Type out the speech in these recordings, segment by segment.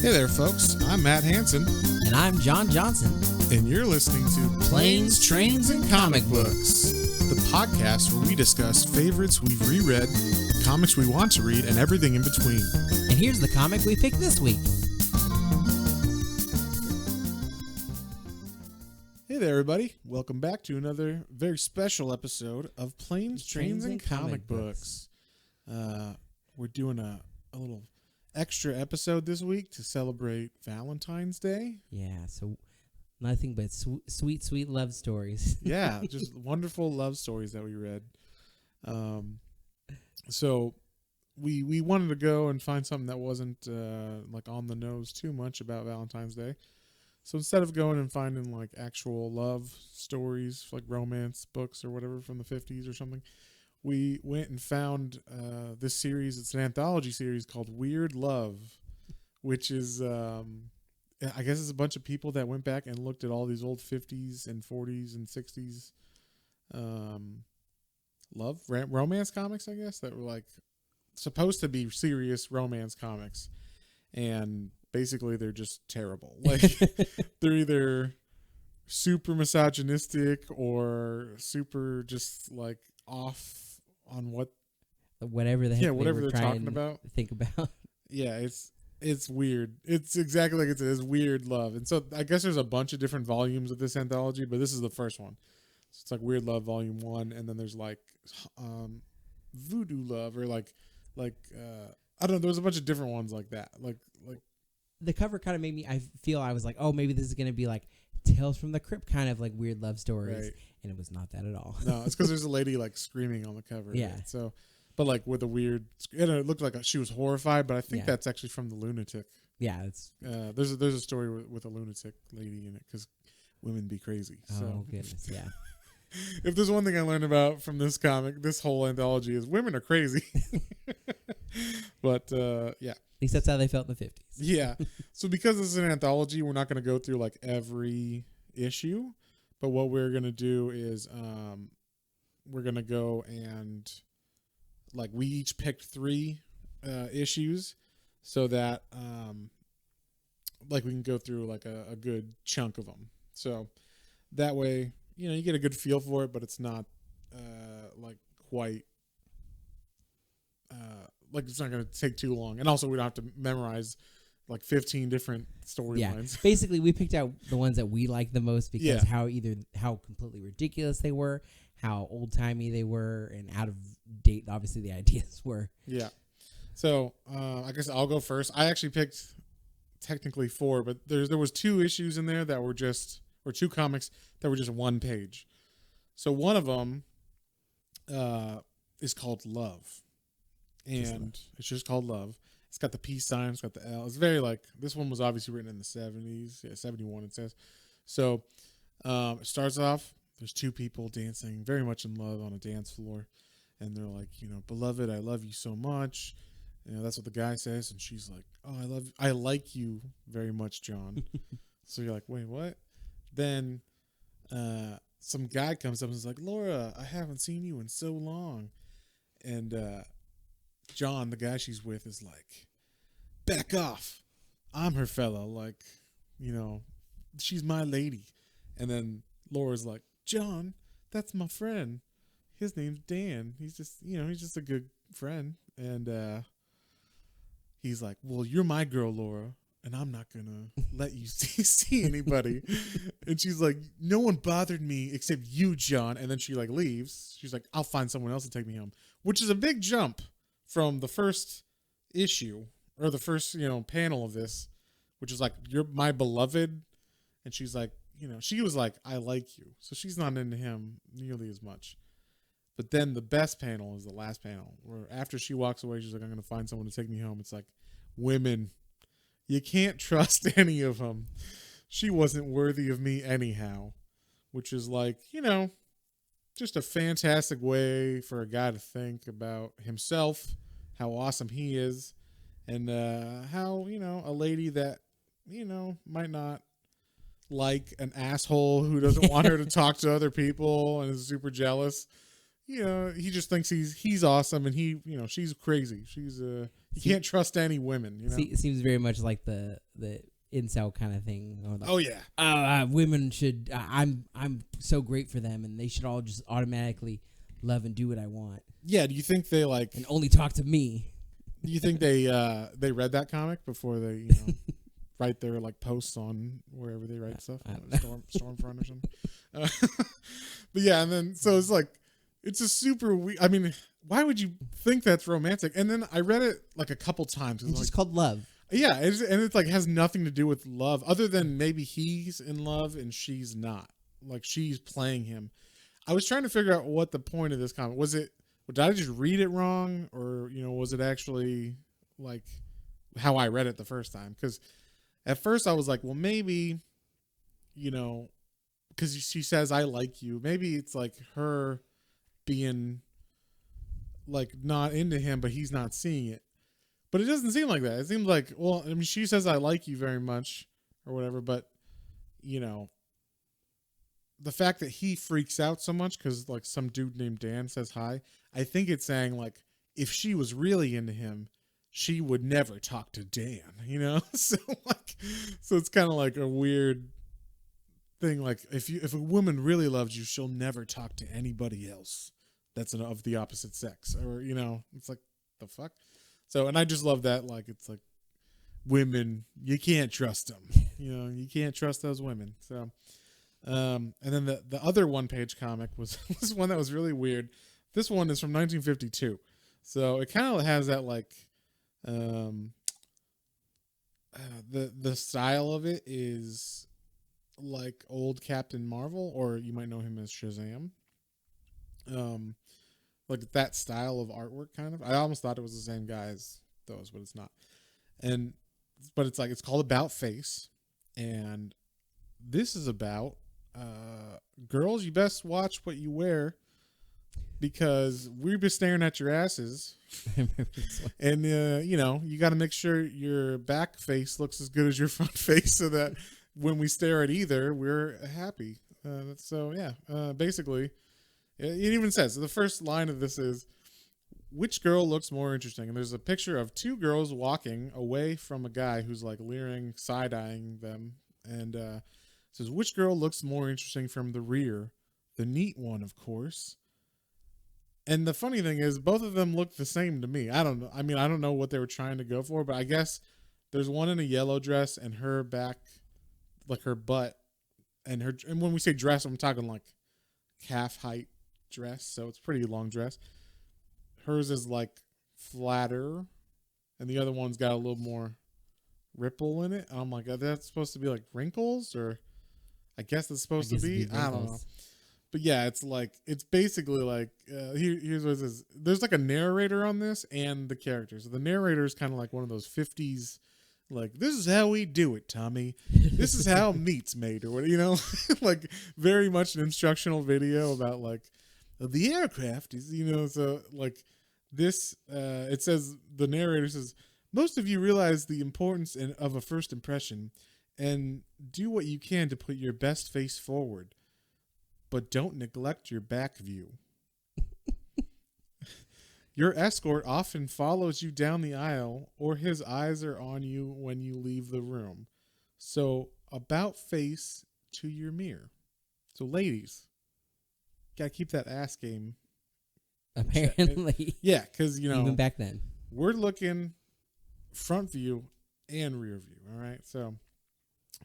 Hey there, folks. I'm Matt Hansen, And I'm John Johnson. and you're listening to Planes, Trains, and Comic Books, the podcast where we discuss favorites we've reread, comics we want to read, and everything in between. And here's the comic we picked this week. Hey there, everybody. Welcome back to another very special episode of Planes, Trains, and Comic Books. We're doing a little extra episode this week to celebrate Valentine's Day. Yeah, so nothing but sweet, sweet love stories. Yeah, just wonderful love stories that we read. So we wanted to go and find something that wasn't like on the nose too much about Valentine's Day. So instead of going and finding like actual love stories, like romance books or whatever from the 50s or something, we went and found this series. It's an anthology series called Weird Love, which is, I guess it's a bunch of people that went back and looked at all these old 50s and 40s and 60s romance comics, I guess, that were like supposed to be serious romance comics. And basically they're just terrible. Like they're either super misogynistic or super just like off on Whatever the heck whatever they were they're trying talking about. to think about. Yeah, it's weird. It's exactly like it is, Weird Love. And so I guess there's a bunch of different volumes of this anthology, but this is the first one. So it's like Weird Love Volume 1, and then there's like Voodoo Love, or like I don't know, there's a bunch of different ones like that. Like The cover kind of made me, I was like, oh, maybe this is going to be like Tales from the Crypt kind of like weird love stories. Right. And it was not that at all. No, it's because there's a lady like screaming on the cover. Yeah. Right? So, but like with a weird, and it looked like she was horrified, but I think that's actually from The Lunatic. Yeah, it's there's a story with a lunatic lady in it because women be crazy. oh goodness, yeah. If there's one thing I learned about from this comic, this whole anthology, is women are crazy. But yeah. At least that's how they felt in the 50s. Yeah. So because this is an anthology, we're not going to go through like every issue, but what we're going to do is we're going to go and like we each picked 3 issues so that like we can go through like a good chunk of them. So that way, you get a good feel for it, but it's not like quite like it's not going to take too long. And also we don't have to memorize like 15 different storylines. Yeah. Basically, we picked out the ones that we liked the most because how completely ridiculous they were, how old-timey they were, and out of date, obviously, the ideas were. Yeah. So I guess I'll go first. I actually picked technically 4, but there was 2 issues in there that were just, or 2 comics that were just 1 page. So one of them is called Love. And it's just called Love. It's got the peace sign. It's got the L. It's very like, this one was obviously written in the 70s. Yeah, 71 it says. So it starts off, there's 2 people dancing very much in love on a dance floor. And they're like, beloved, I love you so much. That's what the guy says. And she's like, oh, I like you very much, John. So you're like, wait, what? Then some guy comes up and is like, Laura, I haven't seen you in so long. And John, the guy she's with, is like, back off. I'm her fella. Like, she's my lady. And then Laura's like, John, that's my friend. His name's Dan. He's just, he's just a good friend. And he's like, well, you're my girl, Laura, and I'm not going to let you see anybody. And she's like, no one bothered me except you, John. And then she like leaves. She's like, I'll find someone else to take me home, which is a big jump from the first issue or the first, panel of this, which is like, you're my beloved. And she's like, she was like, I like you. So she's not into him nearly as much. But then the best panel is the last panel where after she walks away, she's like, I'm going to find someone to take me home. It's like, women, you can't trust any of them. She wasn't worthy of me anyhow, which is like, just a fantastic way for a guy to think about himself, how awesome he is, and how, a lady that, might not like an asshole who doesn't want her to talk to other people and is super jealous. He just thinks he's awesome, and she's crazy. You can't trust any women. You know. It seems very much like the incel kind of thing. Or like, Oh yeah. Women should. I'm so great for them, and they should all just automatically love and do what I want. Yeah. Do you think they like and only talk to me? Do you think they read that comic before they write their like posts on wherever they write stuff, Stormfront or something? But yeah, and then so it's like it's a super weird. I mean, why would you think that's romantic? And then I read it like a couple times. It's just called love. Yeah, and it's like has nothing to do with love, other than maybe he's in love and she's not. Like she's playing him. I was trying to figure out what the point of this comic was. Did I just read it wrong, or was it actually like how I read it the first time? Because at first I was like, well, maybe, because she says I like you. Maybe it's like her being like not into him, but he's not seeing it. But it doesn't seem like that. It seems like, well, I mean, she says I like you very much or whatever, but the fact that he freaks out so much because like some dude named Dan says hi, I think it's saying like if she was really into him, she would never talk to Dan, so it's kind of like a weird thing. Like if a woman really loves you, she'll never talk to anybody else that's of the opposite sex, or it's like the fuck. So, and I just love that. Like it's like women, you can't trust them. You can't trust those women. So. And then the other one-page comic was one that was really weird. This one is from 1952, so it kind of has that like the style of it is like old Captain Marvel, or you might know him as Shazam. Like that style of artwork, kind of. I almost thought it was the same guy as those, but it's not. But it's like it's called About Face, and this is about girls, you best watch what you wear because we've been staring at your asses. And you got to make sure your back face looks as good as your front face so that when we stare at either, we're happy. So yeah, basically it even says the first line of this is, which girl looks more interesting? And there's a picture of two girls walking away from a guy who's like leering, side-eyeing them, and says, which girl looks more interesting from the rear? The neat one, of course. And the funny thing is, both of them look the same to me. I don't know. I mean, I don't know what they were trying to go for, but I guess there's one in a yellow dress and her back, like her butt, and when we say dress, I'm talking like calf height dress. So it's a pretty long dress. Hers is like flatter, and the other one's got a little more ripple in it. And I'm like, are that supposed to be like wrinkles, or I guess it's supposed to be. I don't know. But yeah, it's basically like here's what it says. There's like a narrator on this and the characters. So the narrator is kind of like one of those 50s, like, this is how we do it, Tommy. This is how meat's made, or what, like very much an instructional video about like the aircraft is, so like this. It says the narrator says, most of you realize the importance of a first impression and do what you can to put your best face forward, but don't neglect your back view. Your escort often follows you down the aisle, or his eyes are on you when you leave the room. So about face to your mirror. So ladies, gotta keep that ass game. Apparently. Yeah, because, even back then. We're looking front view and rear view, all right? So,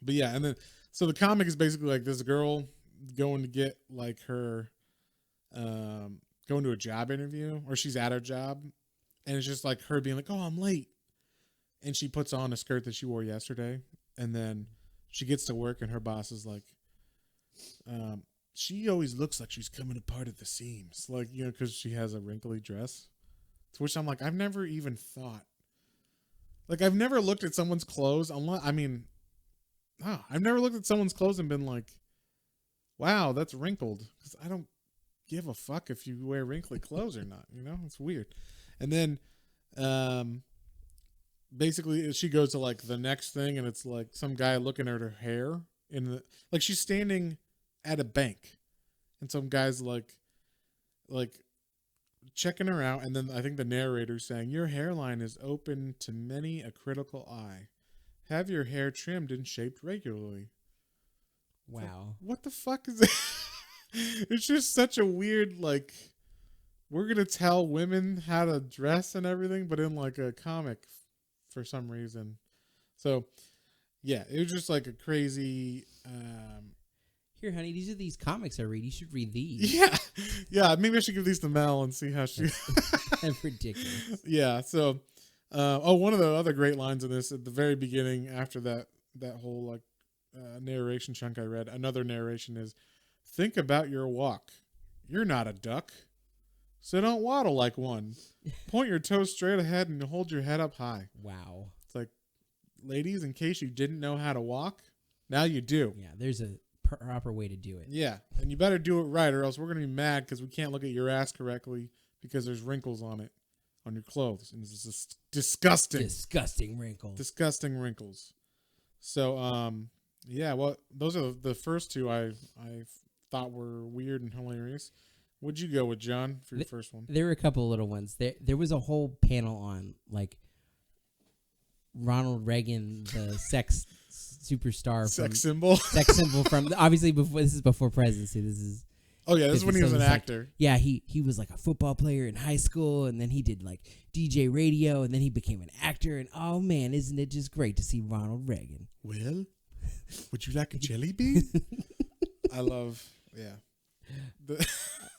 but yeah, and then, so the comic is basically like this girl going to get like her, going to a job interview, or she's at her job, and it's just like her being like, oh, I'm late. And she puts on a skirt that she wore yesterday, and then she gets to work and her boss is like, she always looks like she's coming apart at the seams, like, because she has a wrinkly dress. To which I'm like, I've never even thought, like, I've never looked at someone's clothes unless, I've never looked at someone's clothes and been like, wow, that's wrinkled, because I don't give a fuck if you wear wrinkly clothes or not. It's weird. And then basically she goes to like the next thing, and it's like some guy looking at her hair like she's standing at a bank, and some guy's like checking her out, and then I think the narrator's saying, "Your hairline is open to many a critical eye. Have your hair trimmed and shaped regularly." Wow. What the fuck is it? It's just such a weird, like, we're gonna tell women how to dress and everything, but in like a comic for some reason. So yeah, it was just like a crazy. Here, honey, these are these comics I read. You should read these. Yeah. Maybe I should give these to Mel and see how she. That's ridiculous. Yeah. So, one of the other great lines in this at the very beginning, after that whole like narration chunk I read, another narration is, "Think about your walk. You're not a duck, so don't waddle like one. Point your toes straight ahead and hold your head up high." Wow. It's like, ladies, in case you didn't know how to walk, now you do. Yeah, there's a proper way to do it. Yeah, and you better do it right, or else we're gonna be mad because we can't look at your ass correctly because there's wrinkles on it, on your clothes, and it's just disgusting. Disgusting wrinkles. Disgusting wrinkles. So, yeah. Well, those are the first two I thought were weird and hilarious. What'd you go with, John, for your first one? There were a couple of little ones. There was a whole panel on like Ronald Reagan, the sex superstar, Sex symbol. Sex symbol from obviously before. This is before presidency. This is. Oh yeah, this is when he was an actor. Like, yeah, he was like a football player in high school, and then he did like DJ radio, and then he became an actor. And oh man, isn't it just great to see Ronald Reagan? Well, would you like a jelly bean? I love, yeah.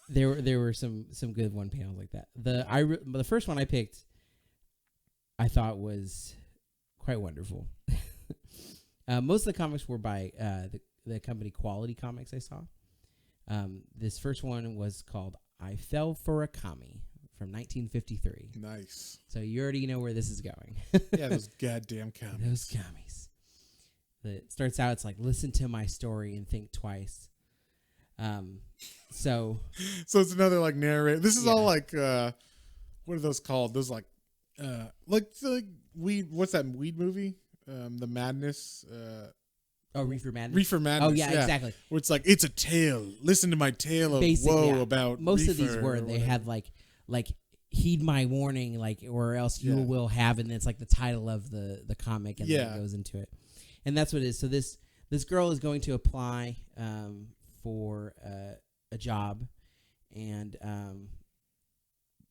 There were some good one panels like that. The first one I picked, I thought was quite wonderful. Most of the comics were by the company Quality Comics I saw. This first one was called "I Fell for a Commie" from 1953. Nice. So you already know where this is going. Yeah, those goddamn commies. Those commies. It starts out, it's like, "Listen to my story and think twice." So it's another like narrator. This is all like what are those called? Those like weed. What's that weed movie? The Madness. Reefer Madness. Reefer Madness. Oh yeah, exactly. Where it's like, it's a tale. Listen to my tale of woe about most reefer of these were. They had like heed my warning, like, or else you will have, and it's like the title of the comic, and then it goes into it, and that's what it is. So this girl is going to apply for a job, and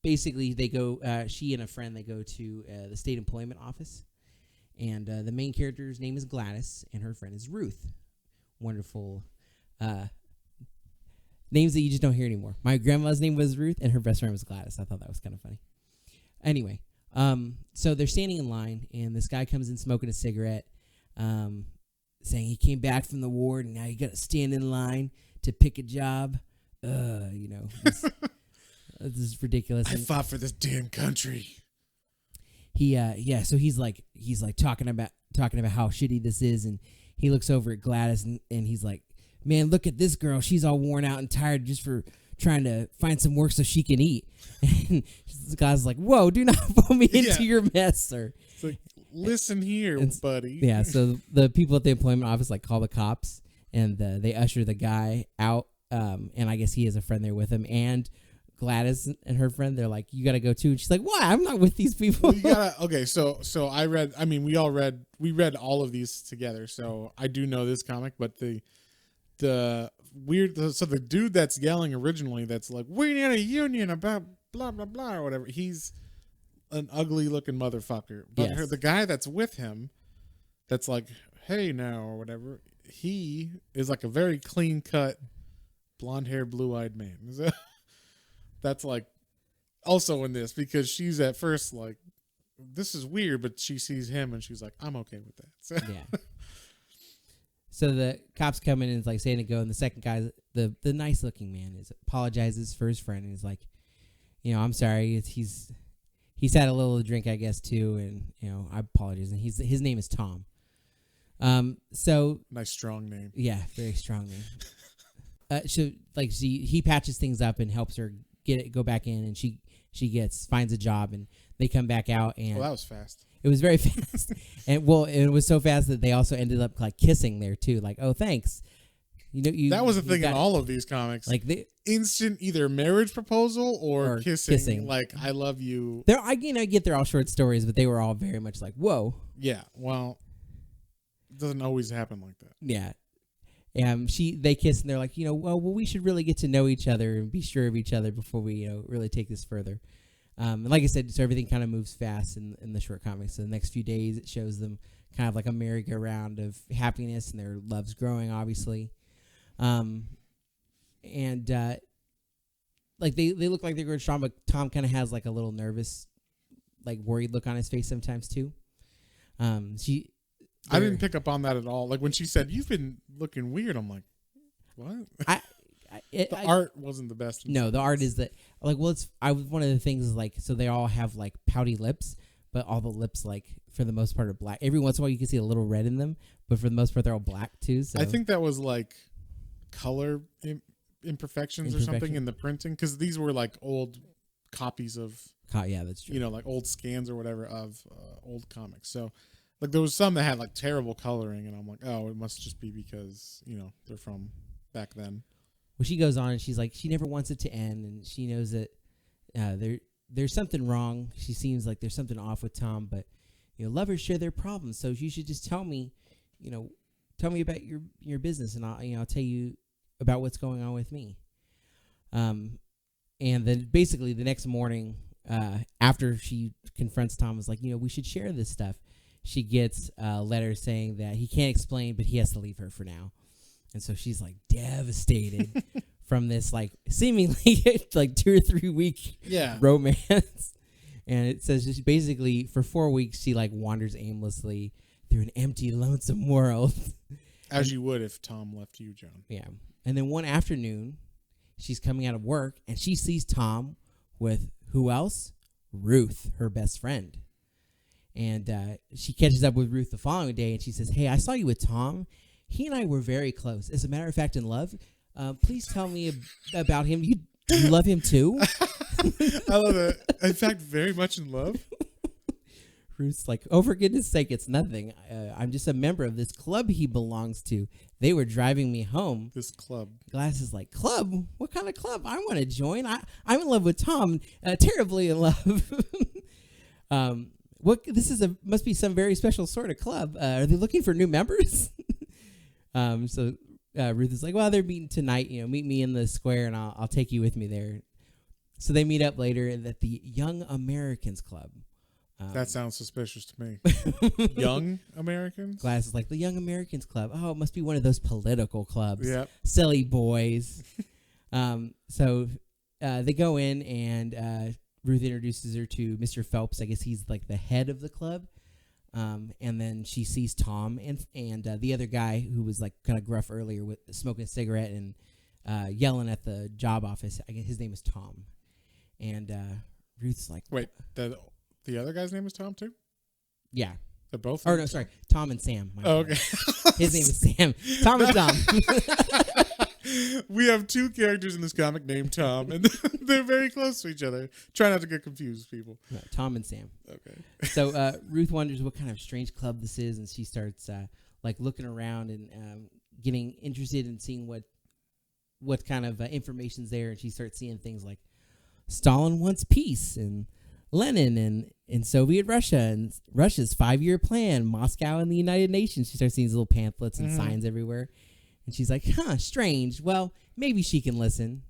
basically they go. She and a friend, they go to the state employment office. And the main character's name is Gladys, and her friend is Ruth. Wonderful names that you just don't hear anymore. My grandma's name was Ruth, and her best friend was Gladys. I thought that was kind of funny. Anyway, so they're standing in line, and this guy comes in smoking a cigarette, saying he came back from the war, and now you got to stand in line to pick a job. This is ridiculous. I fought for this damn country. So he's like talking about how shitty this is, and he looks over at Gladys and he's like, "Man, look at this girl. She's all worn out and tired just for trying to find some work so she can eat." And the guy's like, "Whoa, do not pull me into your mess, sir." It's like, listen here, buddy. Yeah, so the people at the employment office like call the cops, and they usher the guy out, and I guess he has a friend there with him, and Gladys and her friend, they're like, "You gotta go too." And she's like, "Why? I'm not with these people." Okay, so I read. I mean, we read all of these together. So I do know this comic, but the weird. So the dude that's yelling originally, that's like, "We need a union about blah blah blah" or whatever. He's an ugly looking motherfucker. But the guy that's with him, that's like, "Hey now" or whatever. He is like a very clean cut, blonde haired, blue eyed man. That's like also in this, because she's at first like, this is weird, but she sees him and she's like, I'm okay with that. So. Yeah. So the cops come in and it's like saying to go, and the second guy, the nice looking man, apologizes for his friend, and he's like, "I'm sorry. He's had a little to drink, I guess, too, and I apologize." And his name is Tom. So nice strong name. Yeah, very strong name. He patches things up and helps her go back in, and she finds a job, and they come back out, and that was fast. It was very fast. And it was so fast that they also ended up like kissing there too, like, "Oh, thanks." that was a thing in got, all of these comics. like the Instant either marriage proposal or kissing. Like, I love you. I get they're all short stories, but they were all very much like, whoa. Yeah, well, it doesn't always happen like that. Yeah. They kiss and they're like, well, we should really get to know each other and be sure of each other before we, really take this further. And like I said, so everything kind of moves fast in the short comics. So the next few days, it shows them kind of like a merry-go-round of happiness, and their love's growing, obviously. Like they look like they're going strong, but Tom kind of has like a little nervous, like worried look on his face sometimes too. I didn't pick up on that at all. Like when she said, "You've been looking weird," I'm like, "What?" The art wasn't the best. No, the art is that like, well, one of the things is like, so they all have like pouty lips, but all the lips, like for the most part, are black. Every once in a while, you can see a little red in them, but for the most part, they're all black too. So I think that was like color imperfections or something in the printing, because these were like old copies of. Yeah, that's true. Like old scans or whatever of old comics. So. Like there was some that had like terrible coloring, and I'm like, oh, it must just be because they're from back then. Well, she goes on and she's like, she never wants it to end, and she knows that there's something wrong. She seems like there's something off with Tom, but lovers share their problems, so you should just tell me, tell me about your business, and I'll tell you about what's going on with me. And then basically the next morning, after she confronts Tom, is like, we should share this stuff. She gets a letter saying that he can't explain, but he has to leave her for now. And so she's like devastated from this like seemingly like 2 or 3 week romance. And it says just basically for 4 weeks she like wanders aimlessly through an empty, lonesome world. As you would if Tom left you, John. Yeah. And then one afternoon she's coming out of work and she sees Tom with who else? Ruth, her best friend. And she catches up with Ruth the following day, and she says, "Hey, I saw you with Tom. He and I were very close. As a matter of fact, in love. Please tell me about him. You love him too?" I love it. In fact, very much in love. Ruth's like, "Oh, for goodness sake, it's nothing. I'm just a member of this club he belongs to. They were driving me home." This club. Glass is like, "Club? What kind of club? I want to join. I'm in love with Tom. Terribly in love." Must be some very special sort of club. Are they looking for new members? So Ruth is like, well, they're meeting tonight. Meet me in the square, and I'll take you with me there. So they meet up later at the Young Americans Club. That sounds suspicious to me. Young Americans? Glass is like, the Young Americans Club. Oh, it must be one of those political clubs. Yep. Silly boys. So they go in, and Ruth introduces her to Mr. Phelps. I guess he's like the head of the club. And then she sees Tom and the other guy who was like kind of gruff earlier with smoking a cigarette and yelling at the job office. I guess his name is Tom. And Ruth's like, wait, the other guy's name is Tom too? Yeah. They're both? Oh, no, sorry. Tom and Sam. Okay. His name is Sam. Tom and Tom. We have 2 characters in this comic named Tom, and they're very close to each other. Try not to get confused, people. No, Tom and Sam. Okay. So Ruth wonders what kind of strange club this is, and she starts like looking around and getting interested in seeing what kind of information's there, and she starts seeing things like Stalin wants peace, and Lenin, and in Soviet Russia, and Russia's 5-year plan, Moscow and the United Nations. She starts seeing these little pamphlets and signs everywhere. And she's like, strange. Well, maybe she can listen.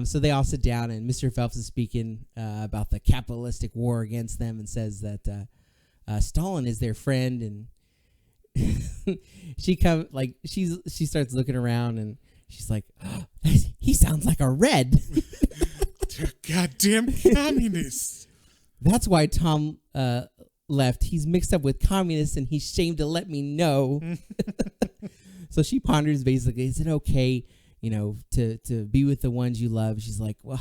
So they all sit down, and Mr. Phelps is speaking about the capitalistic war against them, and says that Stalin is their friend. And she starts looking around, and she's like, he sounds like a Red. Goddamn communists. That's why Tom left. He's mixed up with communists, and he's ashamed to let me know. So she ponders basically, is it okay, to be with the ones you love? She's like, well,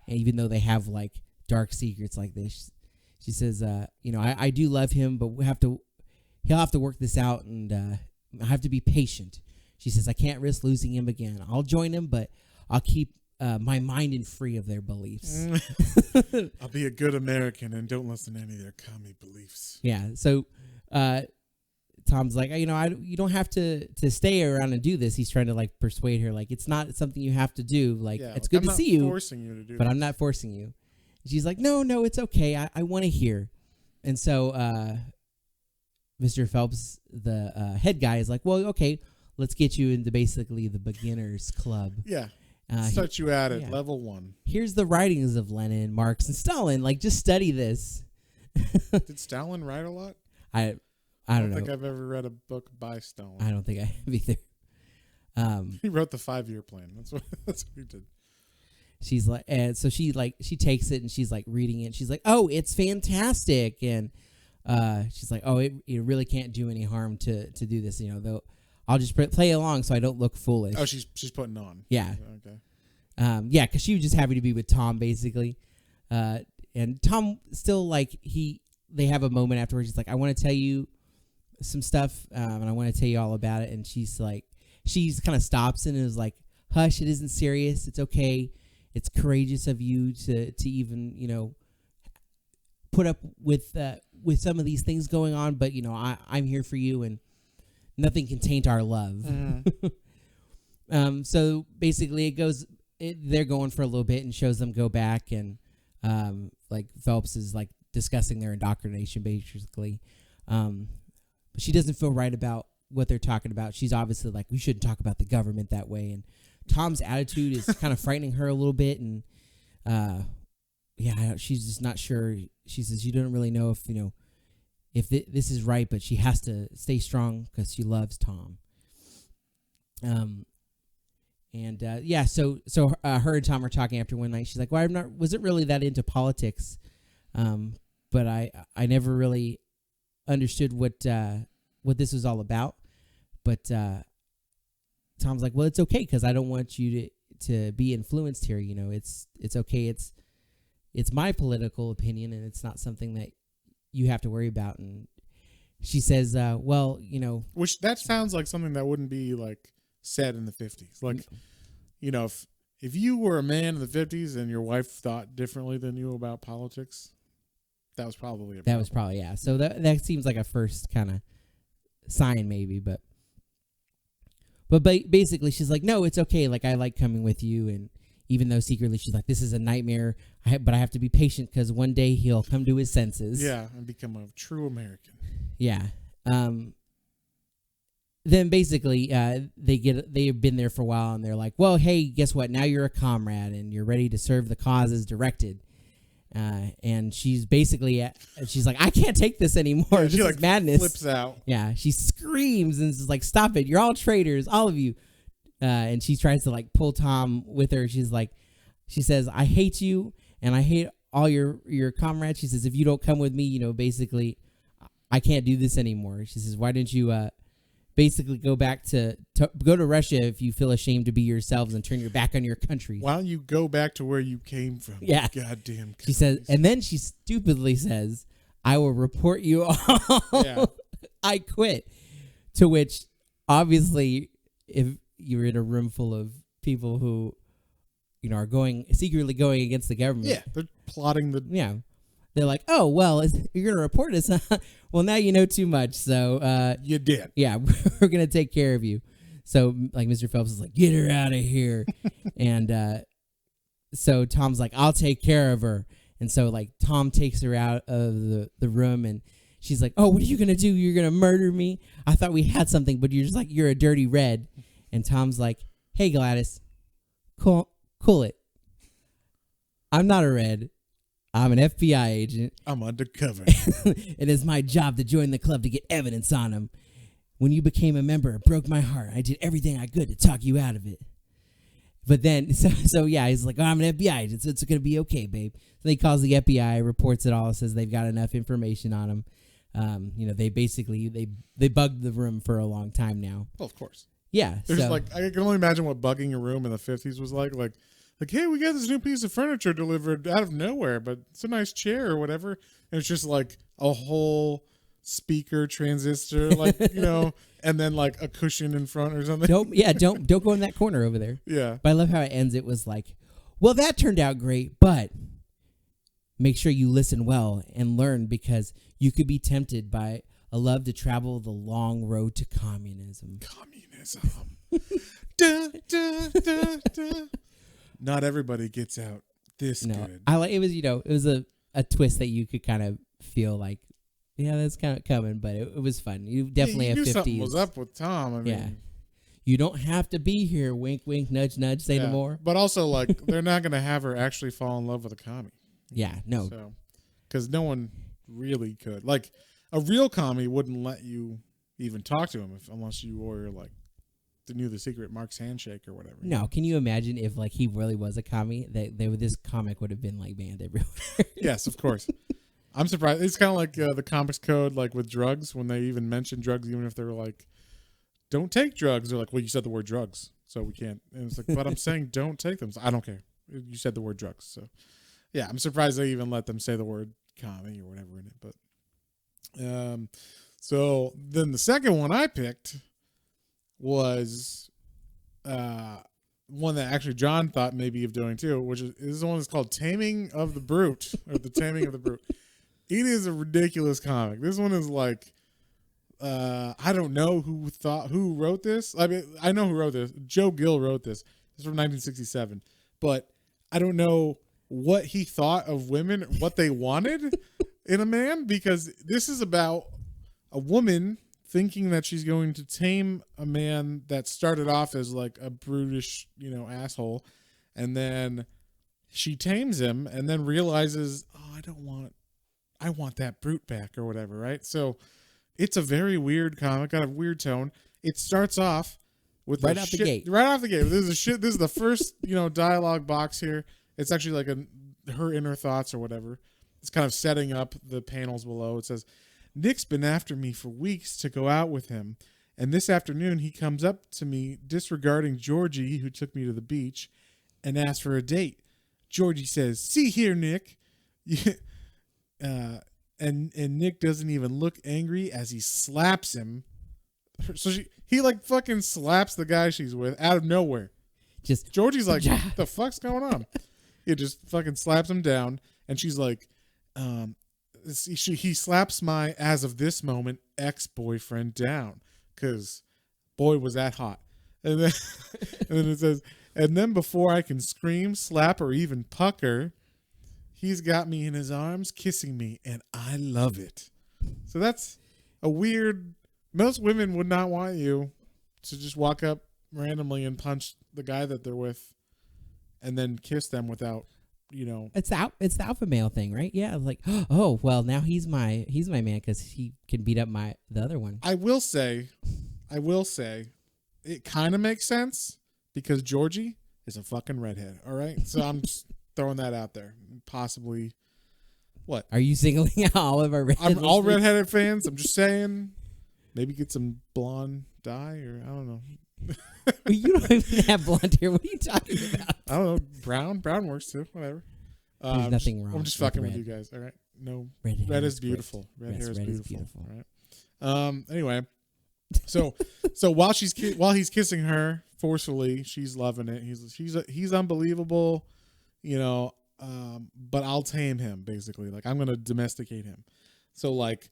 and even though they have like dark secrets like this, she says, I do love him, but he'll have to work this out, and I have to be patient. She says, I can't risk losing him again. I'll join him, but I'll keep my mind and free of their beliefs. I'll be a good American and don't listen to any of their commie beliefs. Yeah. So Tom's like, you don't have to stay around and do this. He's trying to like persuade her, like it's not something you have to do. Like it's good to see you, forcing you to do but this. I'm not forcing you. She's like, no, it's okay. I want to hear. And so Mr. Phelps, the head guy, is like, well, okay, let's get you into basically the beginners club. Yeah. Start you out at level 1. Here's the writings of Lenin, Marx, and Stalin. Like, just study this. Did Stalin write a lot? I don't know. think I've ever read a book by Stalin. I don't think I have either. He wrote the 5-year plan. That's what he did. She's like, and so she takes it and she's like reading it. And she's like, oh, it's fantastic. And she's like, oh, it really can't do any harm to do this. Though I'll just play along so I don't look foolish. Oh, she's putting on. Yeah. Okay. Yeah, because she was just happy to be with Tom basically. And Tom still like they have a moment afterwards. He's like, I want to tell you some stuff, and I want to tell you all about it. And she's kind of stops and is like, hush, it isn't serious. It's okay. It's courageous of you to even, put up with some of these things going on. But, I'm here for you and nothing can taint our love. So basically they're going for a little bit and shows them go back and, like Phelps is like discussing their indoctrination basically. But she doesn't feel right about what they're talking about. She's obviously like, we shouldn't talk about the government that way. And Tom's attitude is kind of frightening her a little bit. And, she's just not sure. She says, you don't really know if this is right, but she has to stay strong because she loves Tom. So her and Tom are talking after one night. She's like, well, wasn't really that into politics. But I never really understood what this was all about. But Tom's like, well, it's okay because I don't want you to be influenced here. It's okay. It's my political opinion, and it's not something that you have to worry about. And she says, which that sounds like something that wouldn't be like said in the 50s. Like, if you were a man in the 50s and your wife thought differently than you about politics, that was probably a problem. That was probably, yeah. So that seems like a first kind of sign maybe, but basically she's like, no, it's okay. Like, I like coming with you. And even though secretly she's like, this is a nightmare, but I have to be patient because one day he'll come to his senses. Yeah, and become a true American. Yeah. Then basically they've been there for a while and they're like, well, hey, guess what? Now you're a comrade and you're ready to serve the cause as directed. And she's basically she's like, I can't take this anymore. Yeah, this is madness. Flips out. Yeah, she screams and is like, stop it! You're all traitors, all of you. And she tries to like pull Tom with her. She says, I hate you and I hate all your comrades. She says, if you don't come with me, basically, I can't do this anymore. She says, why don't you basically go back to go to Russia if you feel ashamed to be yourselves and turn your back on your country. Why don't you go back to where you came from? Yeah. Goddamn. She says, and then she stupidly says, I will report you all. Yeah. I quit. To which, obviously, if you're in a room full of people who, are secretly going against the government. Yeah, they're plotting the... Yeah. They're like, oh, well, you're going to report us. Well, now you know too much, so... you did. Yeah, we're going to take care of you. So, like, Mr. Phelps is like, get her out of here. And so Tom's like, I'll take care of her. And so, like, Tom takes her out of the room, and she's like, oh, what are you going to do? You're going to murder me? I thought we had something, but you're just like, you're a dirty red. And Tom's like, hey, Gladys, cool it. I'm not a red. I'm an FBI agent. I'm undercover. It is my job to join the club to get evidence on him. When you became a member, it broke my heart. I did everything I could to talk you out of it. But then, so yeah, he's like, oh, I'm an FBI agent, so it's going to be okay, babe. So he calls the FBI, reports it all, says they've got enough information on him. They basically, they bugged the room for a long time now. Well, of course. Yeah. There's I can only imagine what bugging a room in the 50s was like. Like, hey, we got this new piece of furniture delivered out of nowhere, but it's a nice chair or whatever. And it's just like a whole speaker transistor, like, and then like a cushion in front or something. Don't go in that corner over there. Yeah. But I love how it ends. It was like, well, that turned out great, but make sure you listen well and learn because you could be tempted by a love to travel the long road to communism. Communism. Da, da, da, da. Not everybody gets out this good. I like it was, it was a twist that you could kind of feel like, yeah, that's kind of coming, but it was fun. You definitely you have knew 50s. something was up with Tom. I mean, yeah. You don't have to be here. Wink, wink, nudge, nudge. Say no more. But also, like, they're not going to have her actually fall in love with a commie. Yeah, no. So, because no one really could. Like, a real commie wouldn't let you even talk to him unless you were, like, knew the secret Mark's handshake or whatever. No, can you imagine if, like, he really was a commie? This comic would have been, like, banned everywhere. Yes, of course. I'm surprised. It's kind of like the comics code, like, with drugs, when they even mention drugs, even if they're like, don't take drugs. They're like, well, you said the word drugs, so we can't. And it's like, but I'm saying don't take them. So I don't care. You said the word drugs. So, yeah, I'm surprised they even let them say the word commie or whatever in it. But, so then the second one I picked was one that actually John thought maybe of doing too, which is the one that's called Taming of the Brute, or The Taming of the Brute. It is a ridiculous comic. This one is like, I don't know who wrote this. I mean, I know who wrote this. Joe Gill wrote this. It's from 1967, but I don't know what he thought of women, what they wanted in a man, because this is about a woman thinking that she's going to tame a man that started off as like a brutish, asshole, and then she tames him and then realizes, oh, I want that brute back or whatever, right? So it's a very weird comic, got a weird tone. It starts off with right off the gate. Right off the gate. This is the first, dialogue box here. It's actually like her inner thoughts or whatever. It's kind of setting up the panels below. It says, Nick's been after me for weeks to go out with him, and this afternoon he comes up to me disregarding Georgie, who took me to the beach, and asks for a date. Georgie says, see here, Nick. And Nick doesn't even look angry as he slaps him. So he like fucking slaps the guy she's with out of nowhere. Just Georgie's like, what the fuck's going on? He just fucking slaps him down, and she's like, he slaps my, as of this moment, ex-boyfriend down, because boy was that hot. And then it says, and then before I can scream, slap, or even pucker, he's got me in his arms, kissing me, and I love it. So that's a weird. Most women would not want you to just walk up randomly and punch the guy that they're with, and then kiss them without, It's the alpha male thing, right? Yeah, like, oh well, now he's my man because he can beat up the other one. I will say, it kind of makes sense because Georgie is a fucking redhead. All right, so I'm just throwing that out there. Possibly, what? Are you singling out all of our redhead? I'm all redheaded fans. I'm just saying, maybe get some blonde dye, or I don't know. Well, you don't even have blonde hair. What are you talking about? I don't know. Brown works too. Whatever. There's nothing wrong. I'm just fucking with you guys. All right. No, red is beautiful. Red hair is beautiful. All right. Anyway, so while he's kissing her forcefully, she's loving it. He's unbelievable, but I'll tame him, basically. Like, I'm gonna domesticate him. So like,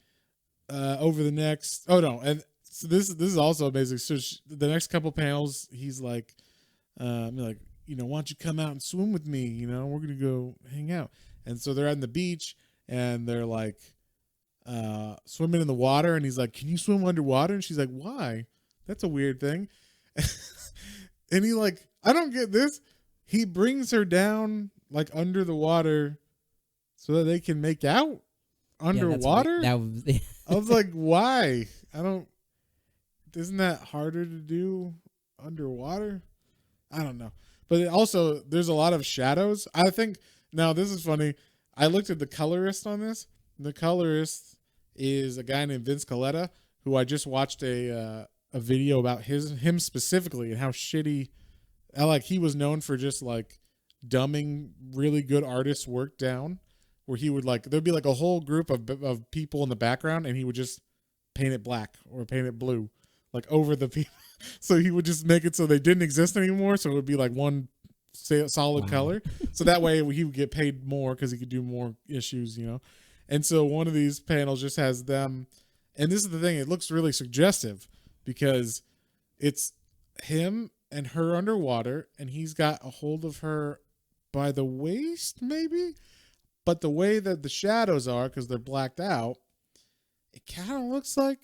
over the next, and so this is also amazing. So the next couple panels, he's like, why don't you come out and swim with me? We're gonna go hang out. And so they're on the beach and they're like, swimming in the water. And he's like, can you swim underwater? And she's like, why? That's a weird thing. And he like, I don't get this. He brings her down like under the water so that they can make out underwater. Yeah, that I was like, why? Isn't that harder to do underwater? I don't know. But also, there's a lot of shadows. I think, now this is funny. I looked at the colorist on this. The colorist is a guy named Vince Coletta, who I just watched a video about him specifically and how shitty, he was known for just like dumbing really good artists' work down, where he would there'd be like a whole group of people in the background and he would just paint it black or paint it blue, like over the people. So he would just make it so they didn't exist anymore. So it would be like one solid color. So that way he would get paid more because he could do more issues, And so one of these panels just has them, And this is the thing, it looks really suggestive because it's him and her underwater, and he's got a hold of her by the waist, maybe. But the way that the shadows are, because they're blacked out, it kind of looks like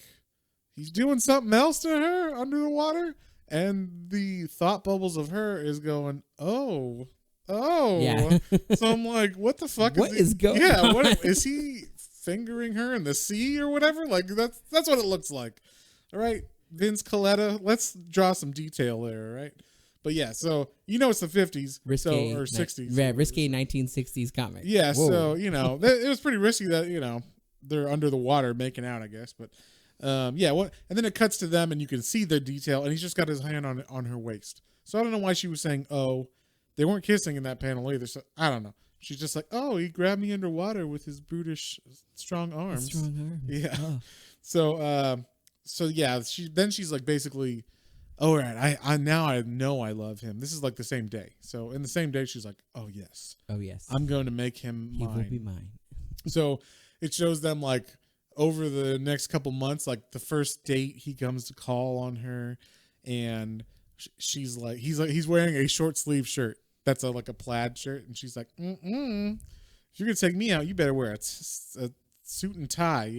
he's doing something else to her under the water. And the thought bubbles of her is going, oh. Yeah. So I'm like, what the fuck What is going yeah, on? what is he fingering her in the sea or whatever? Like that's what it looks like. All right, Vince Coletta, let's draw some detail there, right? But yeah, so it's the 50s Risque, or 60s. Yeah, risque 1960s comic. Yeah, Whoa. so it was pretty risky that they're under the water making out, I guess. But yeah, what? And then it cuts to them, and you can see the detail, and he's just got his hand on her waist. So I don't know why she was saying, "Oh." They weren't kissing in that panel either, so I don't know. She's just like, "Oh, he grabbed me underwater with his brutish, strong arms." Strong arms. Yeah. Oh. So yeah, she's like basically, all right, I now I know I love him. This is like the same day. So in the same day, she's like, "Oh yes, I'm going to make him he mine." will be mine. So it shows them like over the next couple months, like the first date, he comes to call on her, and she's like, he's wearing a short sleeve shirt. That's like a plaid shirt, and she's like, if you're gonna take me out, you better wear a suit and tie,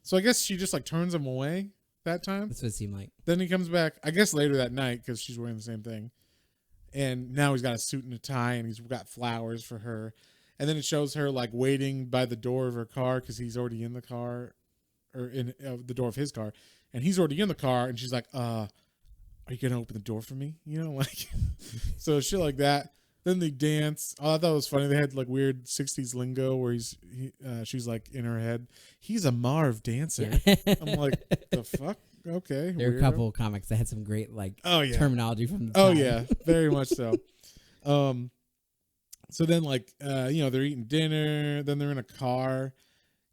So I guess she just like turns him away that time. That's what it seemed like. Then he comes back, I guess later that night, because she's wearing the same thing, and now he's got a suit and a tie, and he's got flowers for her, and then it shows her like waiting by the door of her car because he's already in the car, or in the door of his car, and he's already in the car, and she's like, are you gonna open the door for me? Like, so shit like that. Then they dance. Oh, I thought it was funny. They had like weird 60s lingo where she's like in her head, he's a Marv dancer. Yeah. I'm like, the fuck? Okay. There are a weirdo. couple of comics that had some great terminology from the time. Oh yeah, very much so. So then like they're eating dinner, then they're in a car,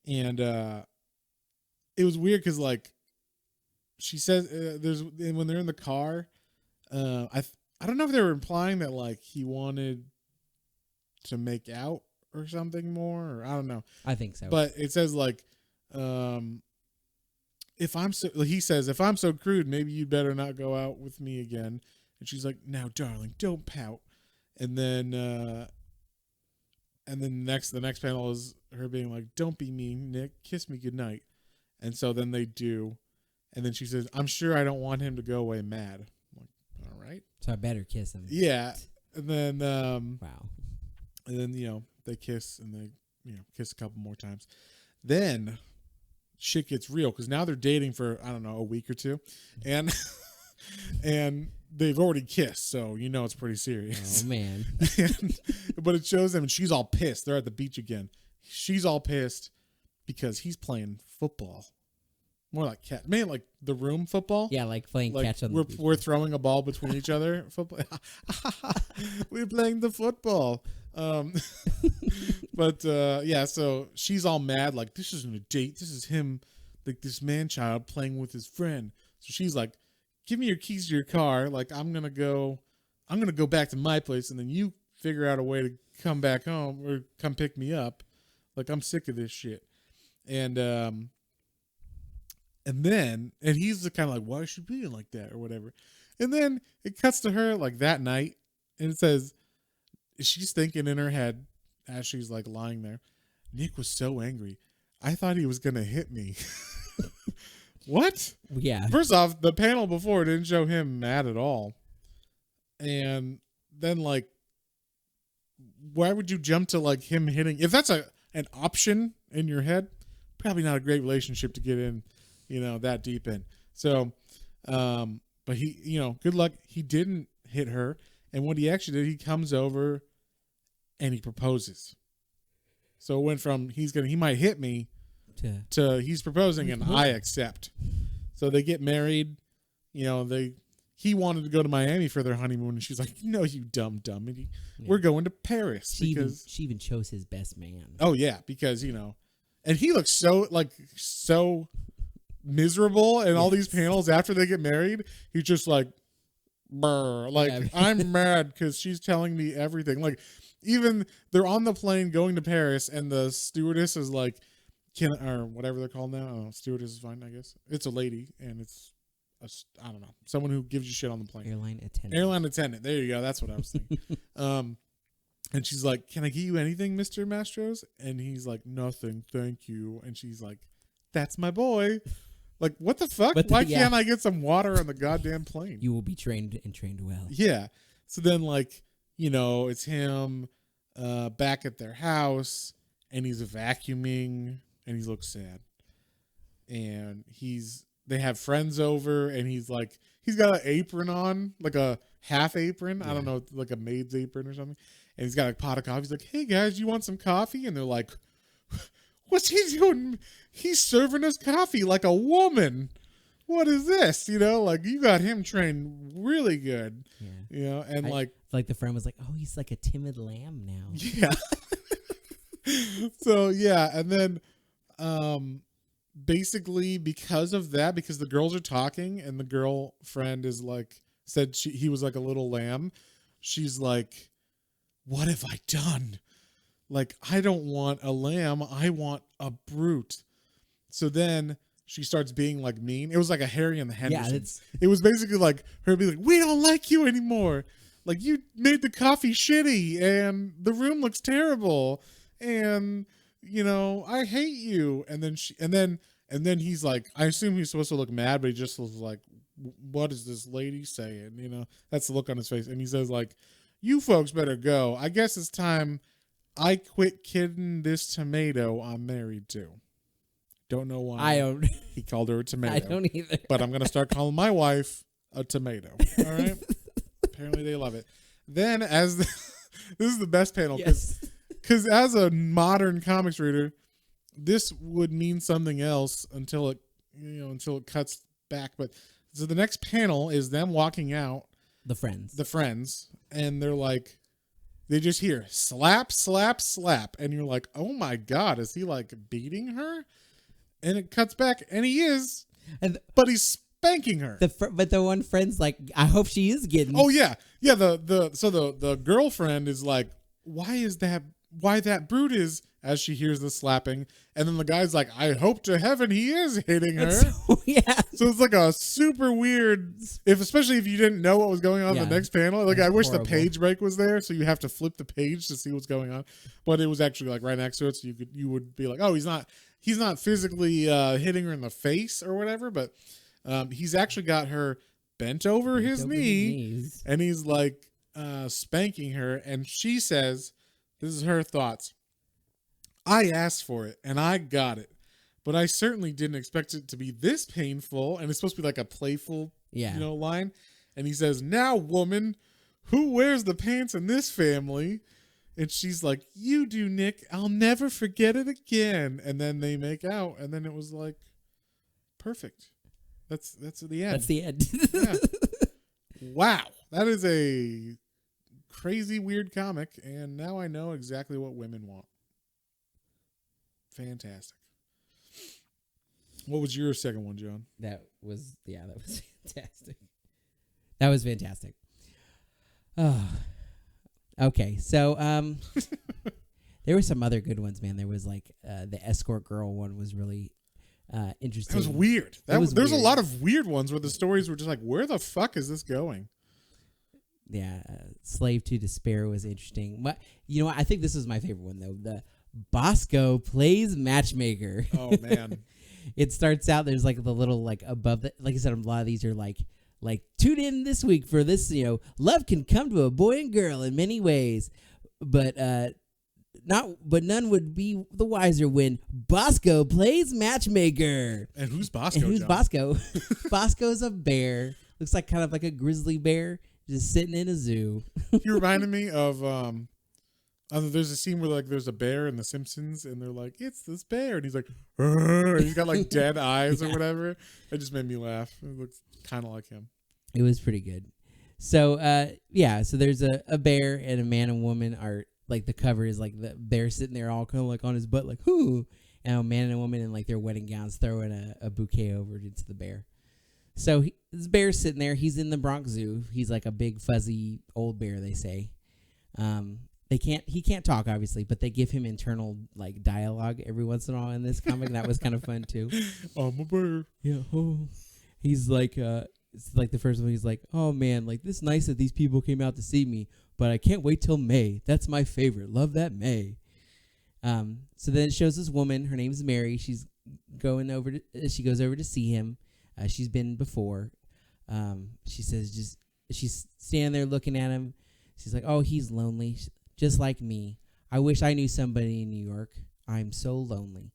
and it was weird because like she says when they're in the car, I don't know if they were implying that like he wanted to make out or something more, or I don't know. I think so. But it says like, he says, if I'm so crude, maybe you'd better not go out with me again. And she's like, now, darling, don't pout. And then the next panel is her being like, don't be mean, Nick, kiss me goodnight. And so then they do. And then she says, I'm sure I don't want him to go away mad. I'm like, all right. So I better kiss him. Yeah. And then wow. And then, they kiss, and they, kiss a couple more times. Then shit gets real because now they're dating for, I don't know, a week or two. And and they've already kissed, so it's pretty serious. Oh man. But it shows them, and she's all pissed. They're at the beach again. She's all pissed because he's playing football. More like maybe like the room football. Yeah, like playing catch on the beach. We're throwing a ball between each other. Football. We're playing the football. But yeah, so she's all mad, like, this isn't a date. This is him, like this man child playing with his friend. So she's like, give me your keys to your car. Like, I'm gonna go back to my place, and then you figure out a way to come back home or come pick me up. Like, I'm sick of this shit. And he's the kind of like, why is she being like that or whatever. And then it cuts to her like that night, and it says, she's thinking in her head as she's like lying there, Nick was so angry. I thought he was going to hit me. What? Yeah. First off, the panel before didn't show him mad at all. And then like, why would you jump to like him hitting? If that's an option in your head, probably not a great relationship to get in, that deep in. So, but he, good luck. He didn't hit her. And what he actually did, he comes over and he proposes. So it went from he might hit me to he's proposing and I accept. So they get married. He wanted to go to Miami for their honeymoon, and she's like, "No, you dumb. Yeah. We're going to Paris." She even chose his best man. Oh yeah, because and he looks so miserable in all these panels after they get married. He's just like, brr, like, yeah. I'm mad because she's telling me everything. Like, even they're on the plane going to Paris, and the stewardess is like, or whatever they're called now. I don't know, stewardess is fine, I guess. It's a lady, and it's I don't know, someone who gives you shit on the plane. Airline attendant. Airline attendant. There you go. That's what I was thinking. And she's like, "Can I get you anything, Mr. Mastros?" And he's like, "Nothing, thank you." And she's like, "That's my boy." Like, what the fuck? Why can't I get some water on the goddamn plane? You will be trained and trained well. Yeah. So then, like, it's him back at their house, and he's vacuuming, and he looks sad. And they have friends over, and he's got an apron on, like a half apron. Yeah. I don't know, like a maid's apron or something. And he's got a pot of coffee. He's like, "Hey guys, you want some coffee?" And they're like, "What's he doing? He's serving us coffee like a woman. What is this?" Like, you got him trained really good. Yeah. And like the friend was like, "Oh, he's like a timid lamb now." Yeah. So yeah, and then basically because of that, because the girls are talking and the girlfriend is like said he was like a little lamb, she's like, "What have I done? Like, I don't want a lamb, I want a brute." So then she starts being like mean. It was like a Harry and the Hendersons. Yeah, it was basically like her being like, "We don't like you anymore. Like, you made the coffee shitty and the room looks terrible. And, I hate you." And then he's like, I assume he's supposed to look mad, but he just was like, "What is this lady saying?" That's the look on his face. And he says like, "You folks better go. I guess it's time I quit kidding this tomato I'm married to." Don't know why. I don't. He called her a tomato. I don't either. But I'm going to start calling my wife a tomato. All right? Apparently they love it. Then this is the best panel. Because as a modern comics reader, this would mean something else until it cuts back. But so the next panel is them walking out. The friends. And they're like, they just hear slap, slap, slap. And you're like, oh my God, is he like beating her? And it cuts back and he is, but he's spanking her. But the one friend's like, "I hope she is getting." Oh yeah. Yeah. The girlfriend is like, why that brute is, as she hears the slapping. And then the guy's like, "I hope to heaven he is hitting her." Yeah. So it's like a super weird, especially if you didn't know what was going on in the next panel. Like, I wish the page break was there, so you have to flip the page to see what's going on. But it was actually like right next to it, so you would be like, "Oh, he's not physically hitting her in the face or whatever," but he's actually got her bent over his knee, and he's like spanking her. And she says, this is her thoughts: "I asked for it and I got it, but I certainly didn't expect it to be this painful." And it's supposed to be like a playful, line. And he says, "Now, woman, who wears the pants in this family?" And she's like, "You do, Nick. I'll never forget it again." And then they make out, and then it was like perfect. That's the end. That's the end. Yeah. Wow. That is a crazy weird comic, and now I know exactly what women want. Fantastic. What was your second one, John? That was fantastic. That was fantastic. Oh. Okay, so there were some other good ones, man. There was like the escort girl one was really interesting. That was weird. There's a lot of weird ones where the stories were just like, where the fuck is this going? Yeah, Slave to Despair was interesting. But you know what? I think this was my favorite one though. The Bosco plays matchmaker. Oh man. It starts out, there's like the little like above the, like I said, a lot of these are like tune in this week for this, love can come to a boy and girl in many ways, but none would be the wiser when Bosco plays matchmaker. And who's Bosco? And who's John? Bosco? Bosco's a bear. Looks like kind of like a grizzly bear just sitting in a zoo. You reminded me of there's a scene where like there's a bear in The Simpsons, and they're like, "It's this bear," and he's like, "Arr!" And he's got like dead eyes or whatever. It just made me laugh. It looks kind of like him. It was pretty good. So so there's a bear and a man and woman are like, the cover is like the bear sitting there all kind of like on his butt like, "Whoo," and a man and a woman in like their wedding gowns throwing a bouquet over into the bear. So this bear's sitting there. He's in the Bronx Zoo. He's like a big fuzzy old bear, they say. he can't talk obviously, but they give him internal like dialogue every once in a while in this comic. That was kind of fun too. I'm a bear. Yeah. Oh. He's like it's like the first one. He's like, oh man, like this nice that these people came out to see me, but I can't wait till May. That's my favorite. Love that May. So then it shows this woman. Her name's Mary. She's going over to. She goes over to see him. She's been before. She says she's standing there looking at him. She's like, oh, he's lonely, just like me. I wish I knew somebody in New York. I'm so lonely.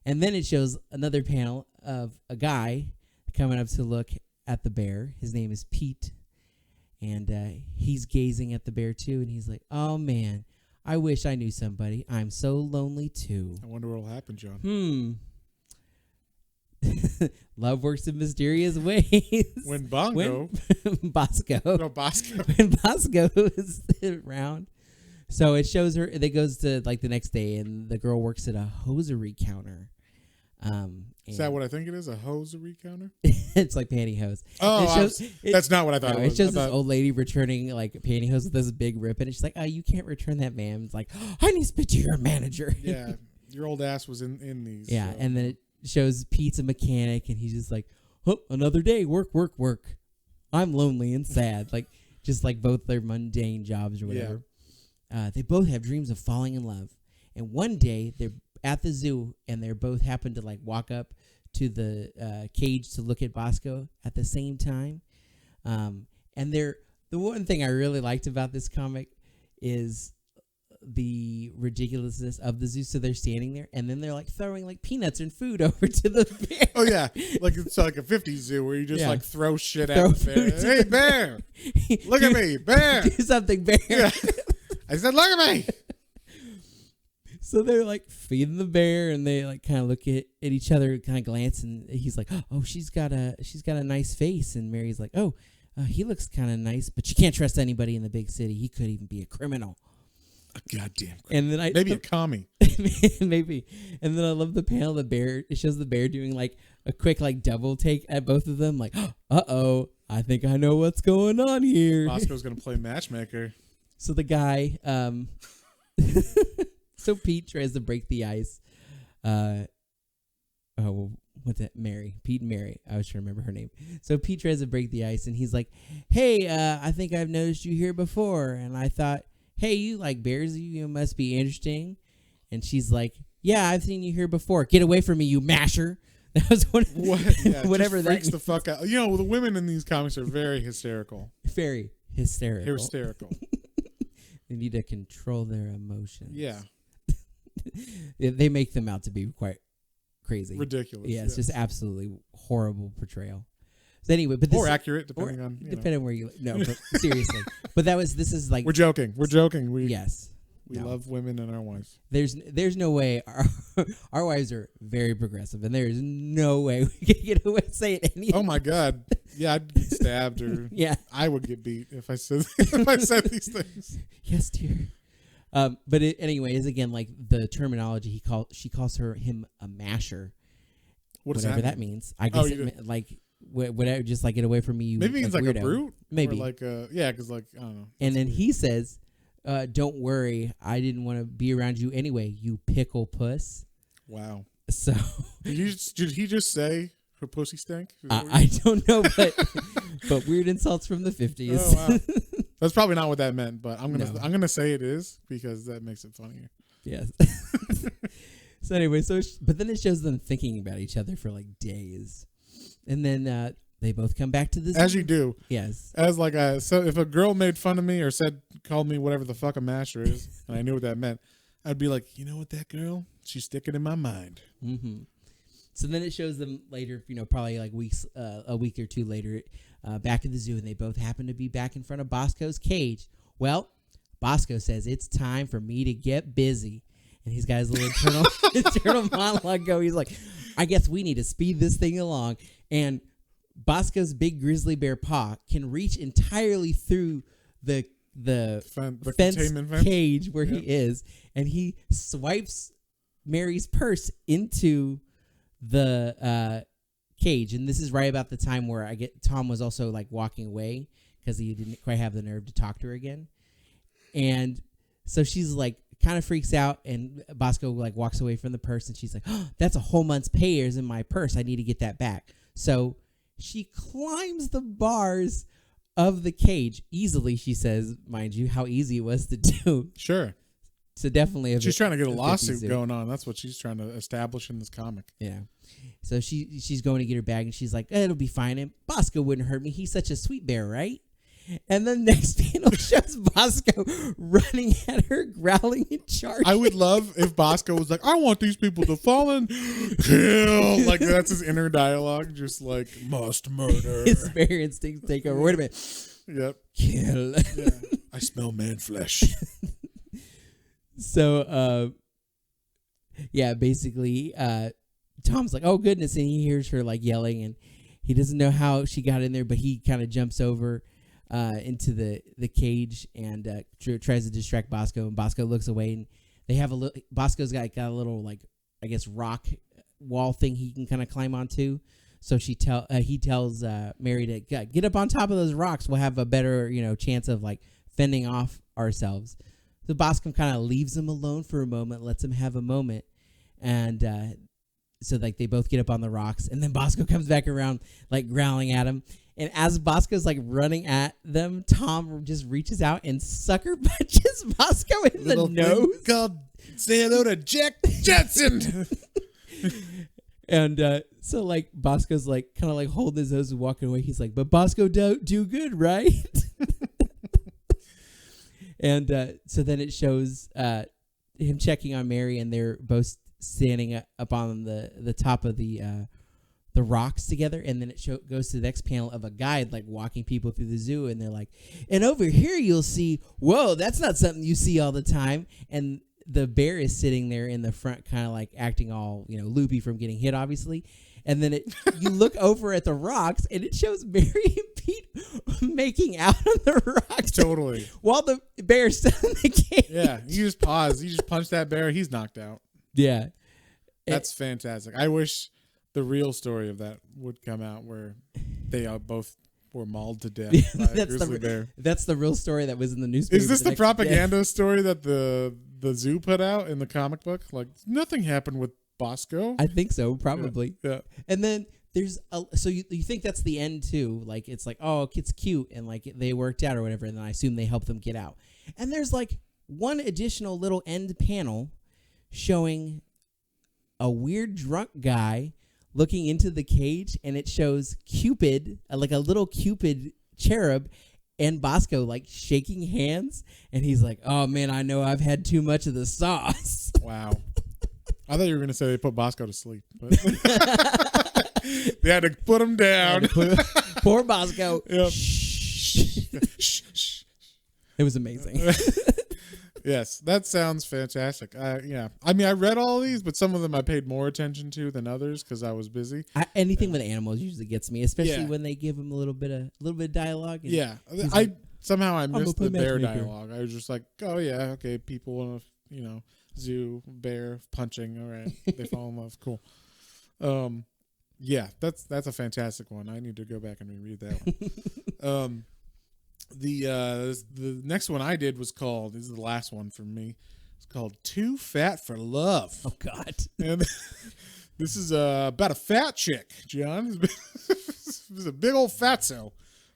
And then it shows another panel of a guy coming up to look at the bear. His name is Pete. And he's gazing at the bear too. And he's like, oh, man, I wish I knew somebody. I'm so lonely too. I wonder what will happen, John. Love works in mysterious ways. When Bongo. Bosco. No, Bosco. When Bosco is around. So it shows her, it goes to like the next day, and the girl works at a hosiery counter. Is that what I think it is? A hosiery counter? It's like pantyhose. Oh, that's not what I thought it was. It shows this old lady returning like pantyhose with this big rip, and she's like, oh, you can't return that, ma'am. It's like, oh, I need to speak to your manager. Yeah, your old ass was in these. Yeah, so. And then it shows Pete's a mechanic, and he's just like, oh, another day, work. I'm lonely and sad. Like, just like both their mundane jobs or whatever. Yeah. They both have dreams of falling in love. And one day, they're at the zoo, and they both happen to like walk up to the cage to look at Bosco at the same time. And the one thing I really liked about this comic is the ridiculousness of the zoo. So they're standing there, and then they're like throwing like peanuts and food over to the bear. Oh yeah, like it's like a '50s zoo where you just like throw shit at the bear. Hey bear, look at me, bear. Do something, bear. Yeah. I said, look at me. So they're like feeding the bear, and they like kind of look at each other, kind of glance, and he's like, "Oh, she's got a nice face," and Mary's like, "Oh, he looks kind of nice, but you can't trust anybody in the big city. He could even be a criminal." A goddamn criminal. And then maybe a commie. Maybe. And then I love the panel. The bear. It shows the bear doing like a quick like double take at both of them. Like, uh-oh, I think I know what's going on here. Bosco's gonna play matchmaker. So the guy. So Pete tries to break the ice. What's that? Mary. Pete and Mary. I was trying to remember her name. So Pete tries to break the ice, and he's like, hey, I think I've noticed you here before. And I thought, hey, you like bears? You must be interesting. And she's like, yeah, I've seen you here before. Get away from me, you masher. That was whatever that freaks the fuck out. You know, the women in these comics are very hysterical. Very hysterical. Hysterical. They need to control their emotions. Yeah. They make them out to be quite crazy. Ridiculous. Yeah, it's just absolutely horrible portrayal. So anyway, but this or accurate, depending on where you no, but seriously. But this is like we're joking. Yes. We love women and our wives. There's no way our wives are very progressive, and there's no way we can get away with saying anything. Oh my God. Yeah, I'd get stabbed or I would get beat if I said these things. Yes, dear. But anyways, again, like the terminology she calls him a masher. Whatever that means. I guess like whatever, just like get away from me. You maybe it's like a brute. Maybe or like because like I don't know. And then he says, "Don't worry, I didn't want to be around you anyway. You pickle puss." Wow. So did he just say her pussy stank? I don't know, but weird insults from the 50s. Oh wow. That's probably not what that meant, but I'm gonna say it is because that makes it funnier. Yes. So anyway, but then it shows them thinking about each other for like days, and then they both come back to this. As you do. Yes. As like so if a girl made fun of me or called me whatever the fuck a masher is, and I knew what that meant, I'd be like, you know what, that girl, she's sticking in my mind. Mm-hmm. So then it shows them later, probably like a week or two later, back at the zoo, and they both happen to be back in front of Bosco's cage. Well, Bosco says, it's time for me to get busy. And he's got his little internal monologue go. He's like, I guess we need to speed this thing along. And Bosco's big grizzly bear paw can reach entirely through the fence cage where he is. And he swipes Mary's purse into the cage. And this is right about the time where Tom was also like walking away because he didn't quite have the nerve to talk to her again. And So she's like kind of freaks out, and Bosco like walks away from the purse, and she's like, oh, that's a whole month's pay is in my purse. I need to get that back. So she climbs the bars of the cage easily, she says, mind you, how easy it was to do. Sure. So definitely, she's trying to get a lawsuit going on. That's what she's trying to establish in this comic. Yeah. So she's going to get her bag, and she's like, it'll be fine. And Bosco wouldn't hurt me. He's such a sweet bear, right? And then next panel shows Bosco running at her, growling and charging. I would love if Bosco was like, I want these people to fall and kill. Like, that's his inner dialogue. Just like, must murder. His bear instincts take over. Wait a minute. Yep. Kill. Yeah. I smell man flesh. So, yeah, basically, Tom's like, oh, goodness. And he hears her like yelling, and he doesn't know how she got in there, but he kind of jumps over into the cage and tries to distract Bosco, and Bosco looks away, and they have Bosco's got a little, like, I guess, rock wall thing he can kind of climb onto. So he tells Mary to get up on top of those rocks. We'll have a better, chance of like fending off ourselves. So Bosco kind of leaves him alone for a moment, lets him have a moment, and so like they both get up on the rocks, and then Bosco comes back around like growling at him. And as Bosco's like running at them, Tom just reaches out and sucker punches Bosco in the nose. Called say hello to Jack Jetson. And so like Bosco's like kind of like holding his nose and walking away. He's like, "But Bosco do good, right?" And so then it shows him checking on Mary, and they're both standing up on the top of the rocks together. And then it goes to the next panel of a guide like walking people through the zoo, and they're like, and over here you'll see, whoa, that's not something you see all the time. And the bear is sitting there in the front, kind of like acting all loopy from getting hit, obviously. And then you look over at the rocks, and it shows Mary and Pete making out on the rocks. Totally. While the bear's still in the cage. Yeah, you just pause. You just punch that bear. He's knocked out. Yeah. That's fantastic. I wish the real story of that would come out, where they both were mauled to death by a grizzly bear. That's the real story that was in the newspaper. Is this the propaganda story that the zoo put out in the comic book? Like, nothing happened with Bosco? I think so, probably. Yeah. And then there's so you think that's the end too? Like, it's like, oh, it's cute, and like they worked out or whatever, and then I assume they helped them get out. And there's like one additional little end panel showing a weird drunk guy looking into the cage, and it shows Cupid, like a little Cupid cherub, and Bosco like shaking hands, and he's like, "Oh man, I know I've had too much of the sauce." Wow. I thought you were going to say they put Bosco to sleep. But they had to put him down. Poor Bosco. Yep. Shh. It was amazing. Yes, that sounds fantastic. Yeah. I mean, I read all of these, but some of them I paid more attention to than others because I was busy. Anything with animals usually gets me, especially when they give them a little bit of dialogue. Yeah. I missed the bear dialogue. I was just like, oh, yeah, okay, people in a, zoo, bear, punching. All right. They fall in love. Cool. Yeah, that's a fantastic one. I need to go back and reread that one. The next one I did was called, this is the last one for me, it's called Too Fat for Love. Oh, God. And this is about a fat chick, John. This is a big old fatso.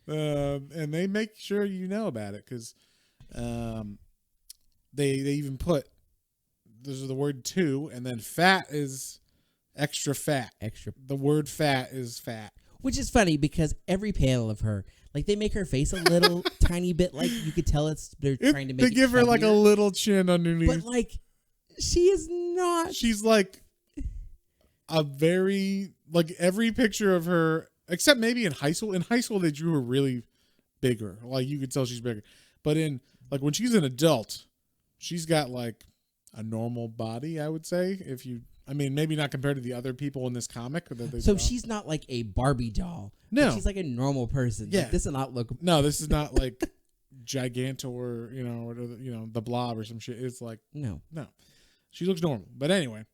And they make sure you know about it because they even put, there's the word two, and then fat is extra fat. The word fat is fat. Which is funny because every panel of her, like, they make her face a little tiny bit, like you could tell they're trying to make it. They give her like a little chin underneath. But like, she is not. She's like a very, like, every picture of her, except maybe in high school. In high school, they drew her really bigger. Like, you could tell she's bigger. But in, like, when she's an adult, she's got like a normal body, I would say. I mean, maybe not compared to the other people in this comic. So she's not like a Barbie doll. No. She's like a normal person. Yeah. Like, this does not look. No, this is not like Gigantor, or the Blob or some shit. It's like, no. She looks normal. But anyway.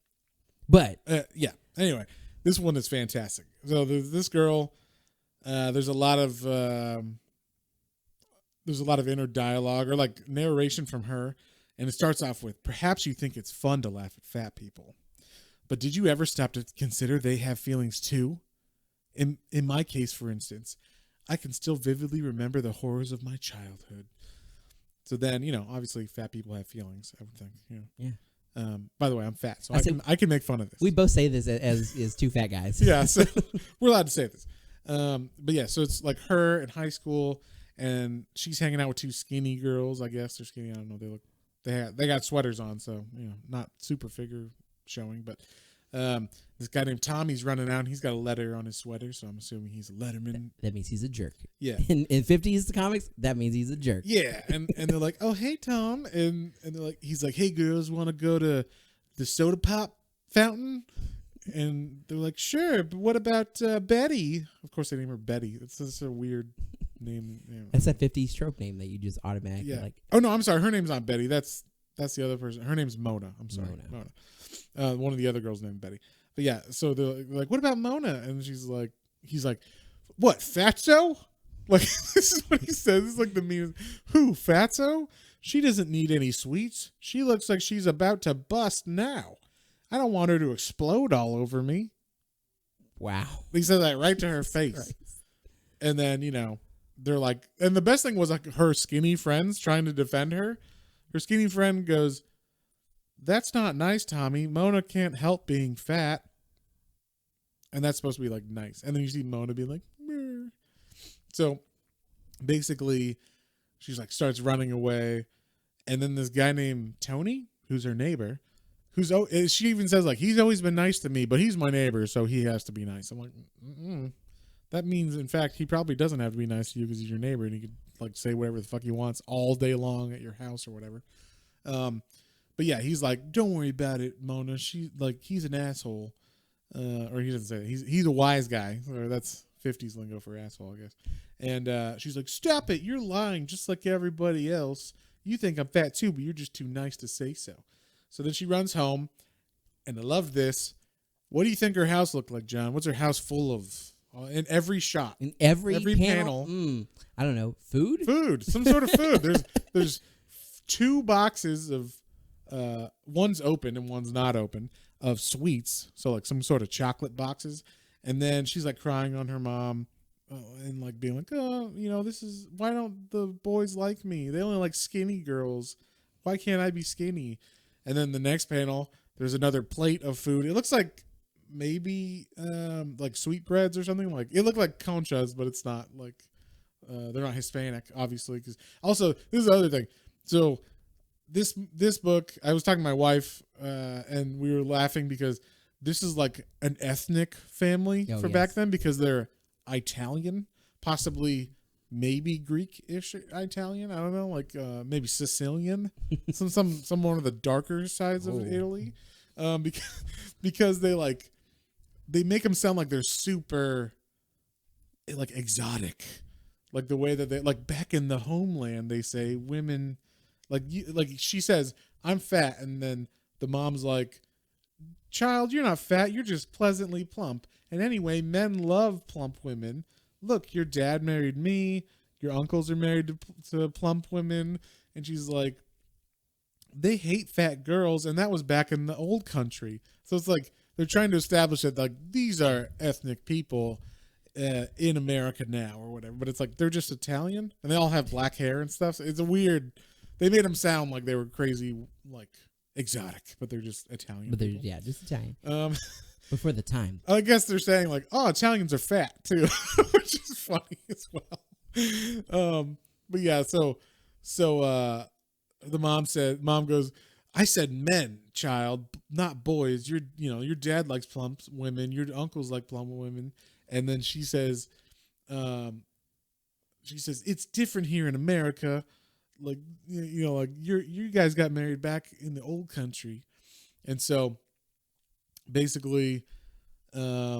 But. Yeah. Anyway, this one is fantastic. So this girl, there's a lot of inner dialogue or like narration from her. And it starts off with, perhaps you think it's fun to laugh at fat people, but did you ever stop to consider they have feelings too? In my case, for instance, I can still vividly remember the horrors of my childhood. So then, obviously fat people have feelings, I would think. Yeah. By the way, I'm fat, so I can make fun of this. We both say this as two fat guys. Yeah, so we're allowed to say this. But yeah, so it's like her in high school, and she's hanging out with two skinny girls. I guess they're skinny. I don't know. They got sweaters on, so not super figure showing. But this guy named Tommy's running out. And he's got a letter on his sweater, so I'm assuming he's a letterman. That means he's a jerk. Yeah. In 50s comics, that means he's a jerk. Yeah, and they're like, oh hey Tom, and they're like, he's like, hey girls, want to go to the soda pop fountain? And they're like, sure, but what about Betty? Of course, they name her Betty. It's such a weird name. That's that 50s trope name that you just automatically like. Oh no, I'm sorry. Her name's not Betty. That's the other person. Her name's Mona. I'm sorry, Mona. One of the other girls named Betty. But yeah, so they're like, what about Mona? And he's like, what, Fatso? Like, this is what he says. It's like the meme. Who, Fatso? She doesn't need any sweets. She looks like she's about to bust now. I don't want her to explode all over me. Wow. He said that right to her face. Christ. And then, they're like, and the best thing was like her skinny friends trying to defend her. Her skinny friend goes, that's not nice, Tommy. Mona can't help being fat. And that's supposed to be like nice. And then you see Mona be like, meh. So basically she's like starts running away. And then this guy named Tony, who's her neighbor, she even says like, he's always been nice to me, but he's my neighbor, so he has to be nice. I'm like, that means in fact he probably doesn't have to be nice to you because he's your neighbor and he could like say whatever the fuck he wants all day long at your house or whatever. But yeah, he's like, don't worry about it, Mona. He's an asshole. Or he doesn't say that. He's a wise guy. Or that's 50s lingo for asshole, I guess. And she's like, stop it. You're lying just like everybody else. You think I'm fat too, but you're just too nice to say so. So then she runs home, and I love this. What do you think her house looked like, John? What's her house full of? In every shot. In every panel. I don't know. Food? Some sort of food. There's 2 boxes of, one's open and one's not open, of sweets. So like some sort of chocolate boxes. And then she's like crying on her mom and like being like, oh, why don't the boys like me? They only like skinny girls. Why can't I be skinny? And then the next panel, there's another plate of food. It looks like maybe like sweetbreads or something. Like it looked like conchas, but it's not. Like they're not Hispanic, obviously. Because also, this is the other thing. So this book, I was talking to my wife, and we were laughing because this is like an ethnic family back then because they're Italian, possibly. Maybe Greek-ish Italian. I don't know, like maybe Sicilian, some one of the darker sides of Italy, because they make them sound like they're super like exotic, like the way that they like back in the homeland they say women like she says I'm fat, and then the mom's like, child, you're not fat, you're just pleasantly plump, and anyway men love plump women. Look, your dad married me. Your uncles are married to plump women. And she's like, they hate fat girls. And that was back in the old country. So it's like they're trying to establish that like these are ethnic people in America now or whatever. But it's like they're just Italian and they all have black hair and stuff. So it's a weird. They made them sound like they were crazy, like exotic, but they're just Italian. But they're just Italian. Before the time. I guess they're saying like, oh, Italians are fat too, which is funny as well. But yeah, so the mom goes, I said men, child, not boys. Your dad likes plump women. Your uncles like plump women. And then she says, it's different here in America. Like, like you guys got married back in the old country. And so basically,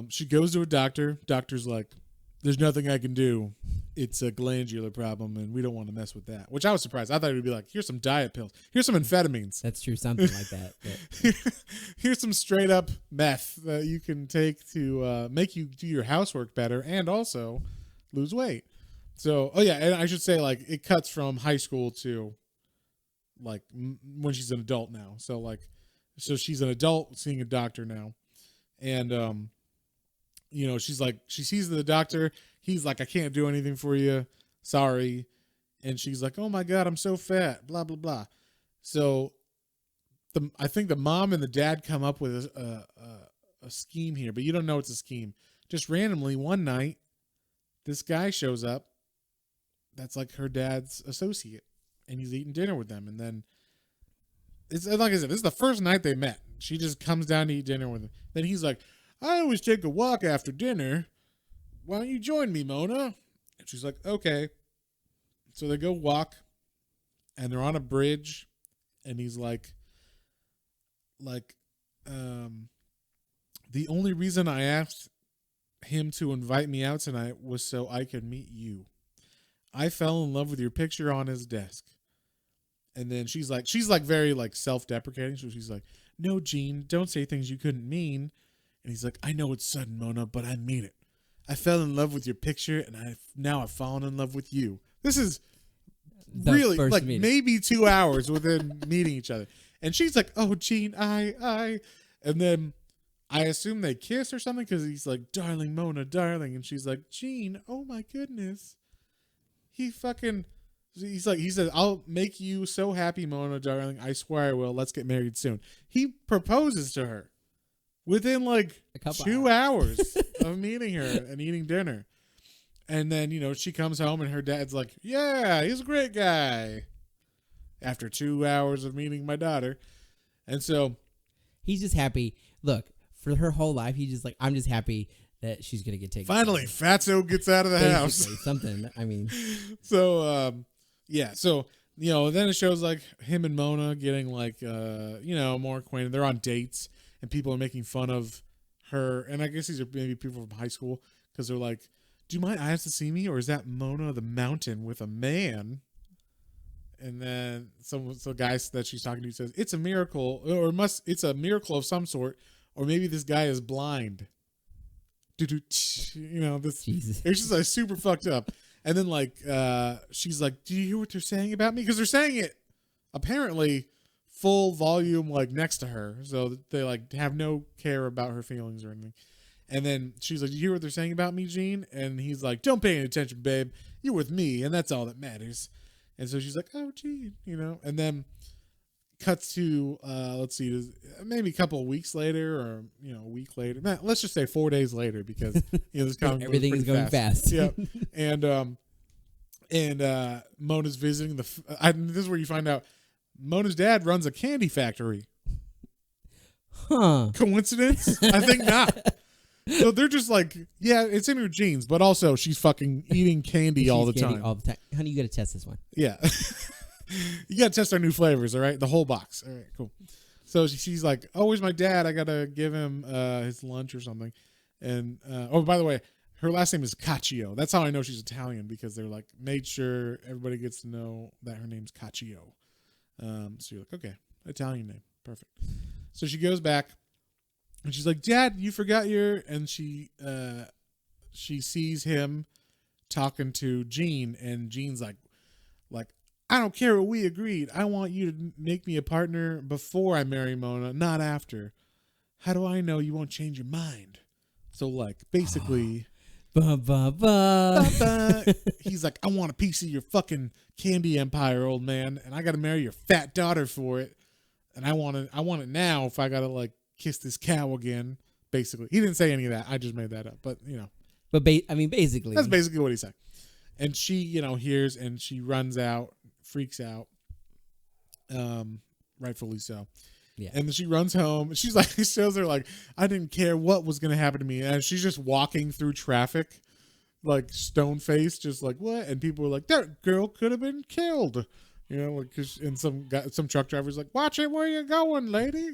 she goes to a doctor. Doctor's like, there's nothing I can do. It's a glandular problem, and we don't want to mess with that. Which I was surprised. I thought it would be like, here's some diet pills. Here's some amphetamines. That's true, something like that. But. Here's some straight up meth that you can take to make you do your housework better and also lose weight. So, and I should say, like, it cuts from high school to like when she's an adult now. So like, so she's an adult seeing a doctor now, and she's like, she sees the doctor. He's like, I can't do anything for you. Sorry. And she's like, oh my God, I'm so fat. Blah blah blah. So I think the mom and the dad come up with a scheme here, but you don't know it's a scheme. Just randomly one night, this guy shows up. That's like her dad's associate, and he's eating dinner with them. And then it's like I said, this is the first night they met. She just comes down to eat dinner with him. Then he's like, I always take a walk after dinner. Why don't you join me, Mona? And she's like, okay. So they go walk, and they're on a bridge, and he's like, the only reason I asked him to invite me out tonight was so I could meet you. I fell in love with your picture on his desk. And then she's like very like self-deprecating. So she's like, no, Gene, don't say things you couldn't mean. And he's like, I know it's sudden, Mona, but I mean it. I fell in love with your picture, and now I've fallen in love with you. This is really like meeting. Maybe 2 hours within meeting each other. And she's like, oh, Gene, I. And then I assume they kiss or something because he's like, darling, Mona, darling. And she's like, Gene, oh my goodness. He says, I'll make you so happy, Mona, darling. I swear I will. Let's get married soon. He proposes to her within like 2 hours of meeting her and eating dinner. And then, she comes home and her dad's like, yeah, he's a great guy. After 2 hours of meeting my daughter. And so he's just happy. Look, for her whole life, he's just like, I'm just happy that she's going to get taken. Finally, Fatso gets out of the house. Something, I mean. So, yeah. So, then it shows like him and Mona getting like, more acquainted. They're on dates and people are making fun of her. And I guess these are maybe people from high school because they're like, do my eyes to see me? Or is that Mona the mountain with a man? And then some guy that she's talking to says, it's a miracle it's a miracle of some sort. Or maybe this guy is blind. This Jesus. It's just like super fucked up. And then like she's like, do you hear what they're saying about me? Because they're saying it apparently full volume like next to her. So they like have no care about her feelings or anything. And then she's like, do you hear what they're saying about me, Gene? And he's like, don't pay any attention, babe. You're with me, and that's all that matters. And so she's like, oh, Gene, and then cuts to, let's see, maybe a couple of weeks later or, a week later. Let's just say 4 days later because, this comic everything is going fast. Yeah. And Mona's visiting this is where you find out Mona's dad runs a candy factory. Huh. Coincidence? I think not. So they're just like, yeah, it's in her genes, but also she's fucking eating candy all the time. Honey, you got to test this one. Yeah. You got to test our new flavors, all right? The whole box. All right, cool. So she's like, oh, where's my dad? I got to give him his lunch or something. And, by the way, her last name is Caccio. That's how I know she's Italian because they're like, made sure everybody gets to know that her name's Caccio. So you're like, okay, Italian name. Perfect. So she goes back. And she's like, Dad, you forgot and she sees him talking to Gene, and Gene's like, I don't care what we agreed. I want you to make me a partner before I marry Mona, not after. How do I know you won't change your mind? So like, basically, he's like, I want a piece of your fucking candy empire, old man, and I got to marry your fat daughter for it, and I want it now. If I got to like kiss this cow again, basically. He didn't say any of that. I just made that up, but But basically, that's basically what he said. And she, hears and she runs out, freaks out, rightfully so. Yeah. And then she runs home. She's like, she shows her like, I didn't care what was gonna happen to me, and she's just walking through traffic, like stone faced, just like what? And people were like, that girl could have been killed, and some truck driver's like, watch it, where you going, lady?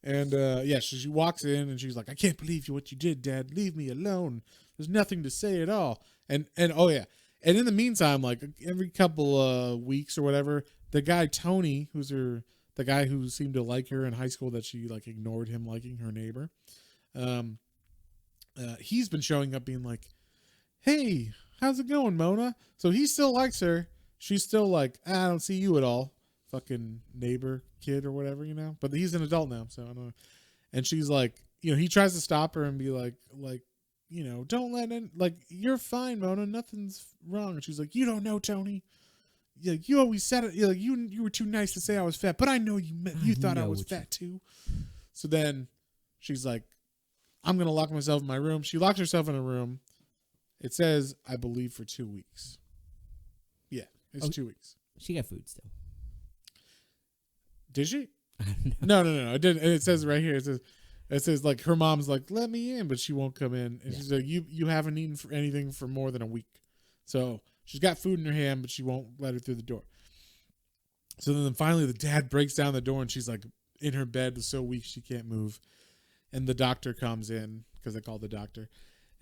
And so she walks in and she's like, I can't believe what you did, Dad. Leave me alone. There's nothing to say at all. And oh yeah. And in the meantime, like every couple of weeks or whatever, the guy Tony, the guy who seemed to like her in high school that she like ignored him liking her neighbor, he's been showing up being like, hey, how's it going, Mona? So he still likes her. She's still like, I don't see you at all. fucking neighbor kid or whatever, but he's an adult now, so I don't know. And she's like, he tries to stop her and be like, don't let in, like, you're fine, Mona, nothing's wrong. And she's like, you don't know, Tony. You always said it. You were too nice to say I was fat, but I know you thought I was fat too. So then she's like, I'm gonna lock myself in my room. She locks herself in a room. It says, I believe, for 2 weeks. Yeah, it's 2 weeks. She got food still. Did she? No. It didn't. And it says right here. It says like her mom's like, let me in, but she won't come in. And she's like, you haven't eaten for anything for more than a week. So she's got food in her hand, but she won't let her through the door. So then finally the dad breaks down the door and she's like in her bed, so weak she can't move. And the doctor comes in because they called the doctor.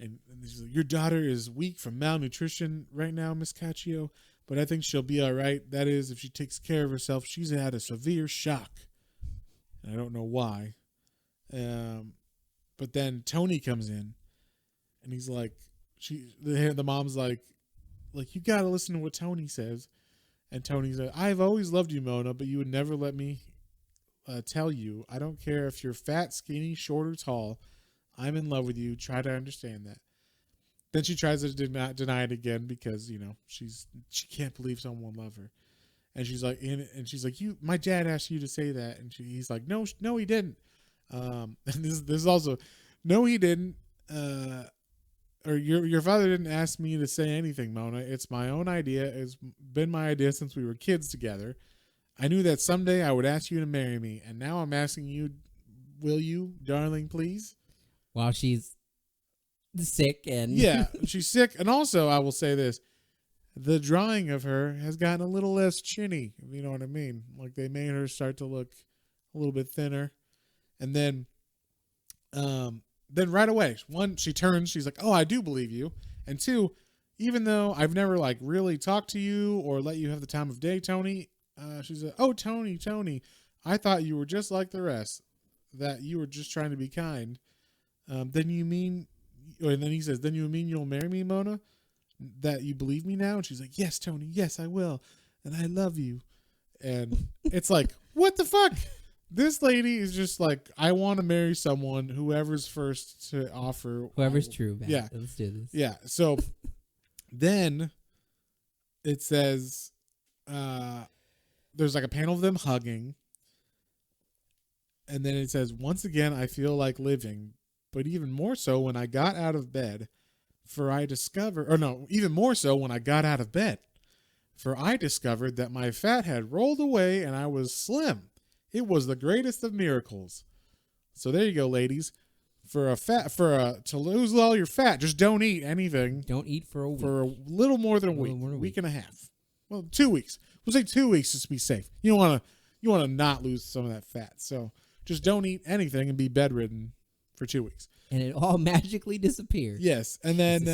And she's like, your daughter is weak from malnutrition right now, Miss Caccio, but I think she'll be all right. That is, if she takes care of herself. She's had a severe shock. And I don't know why. But then Tony comes in and he's like, the mom's like, you got to listen to what Tony says. And Tony's like, I've always loved you, Mona, but you would never let me tell you. I don't care if you're fat, skinny, short, or tall. I'm in love with you. Try to understand that. Then she tries to deny it again because, she can't believe someone would love her. And she's like, my dad asked you to say that. And he's like, no, he didn't. And this is also, no, he didn't. Or your father didn't ask me to say anything, Mona. It's my own idea. It's been my idea since we were kids together. I knew that someday I would ask you to marry me. And now I'm asking you, will you, darling, please? While she's sick and... Yeah, she's sick. And also, I will say this. The drawing of her has gotten a little less chinny, if you know what I mean. Like, they made her start to look a little bit thinner. And then right away, one, she turns. She's like, oh, I do believe you. And two, even though I've never, like, really talked to you or let you have the time of day, Tony, she's like, oh, Tony, I thought you were just like the rest, that you were just trying to be kind. Then you mean... And then he says, then you mean you'll marry me, Mona? That you believe me now? And she's like, yes, Tony, yes, I will. And I love you. And it's like, what the fuck? This lady is just like, I want to marry someone, whoever's first to offer. Whoever's true, man. Yeah. Let's do this. Yeah. So then it says, there's like a panel of them hugging. And then it says, once again, I feel like living, but even more so when I got out of bed. Even more so when I got out of bed. For I discovered that my fat had rolled away and I was slim. It was the greatest of miracles. So there you go, ladies. To lose all your fat, just don't eat anything. Don't eat for a week. For a little more than a week and a half. Well, 2 weeks. We'll say 2 weeks just to be safe. You want to not lose some of that fat. So just don't eat anything and be bedridden for 2 weeks. And it all magically disappeared. Yes. And then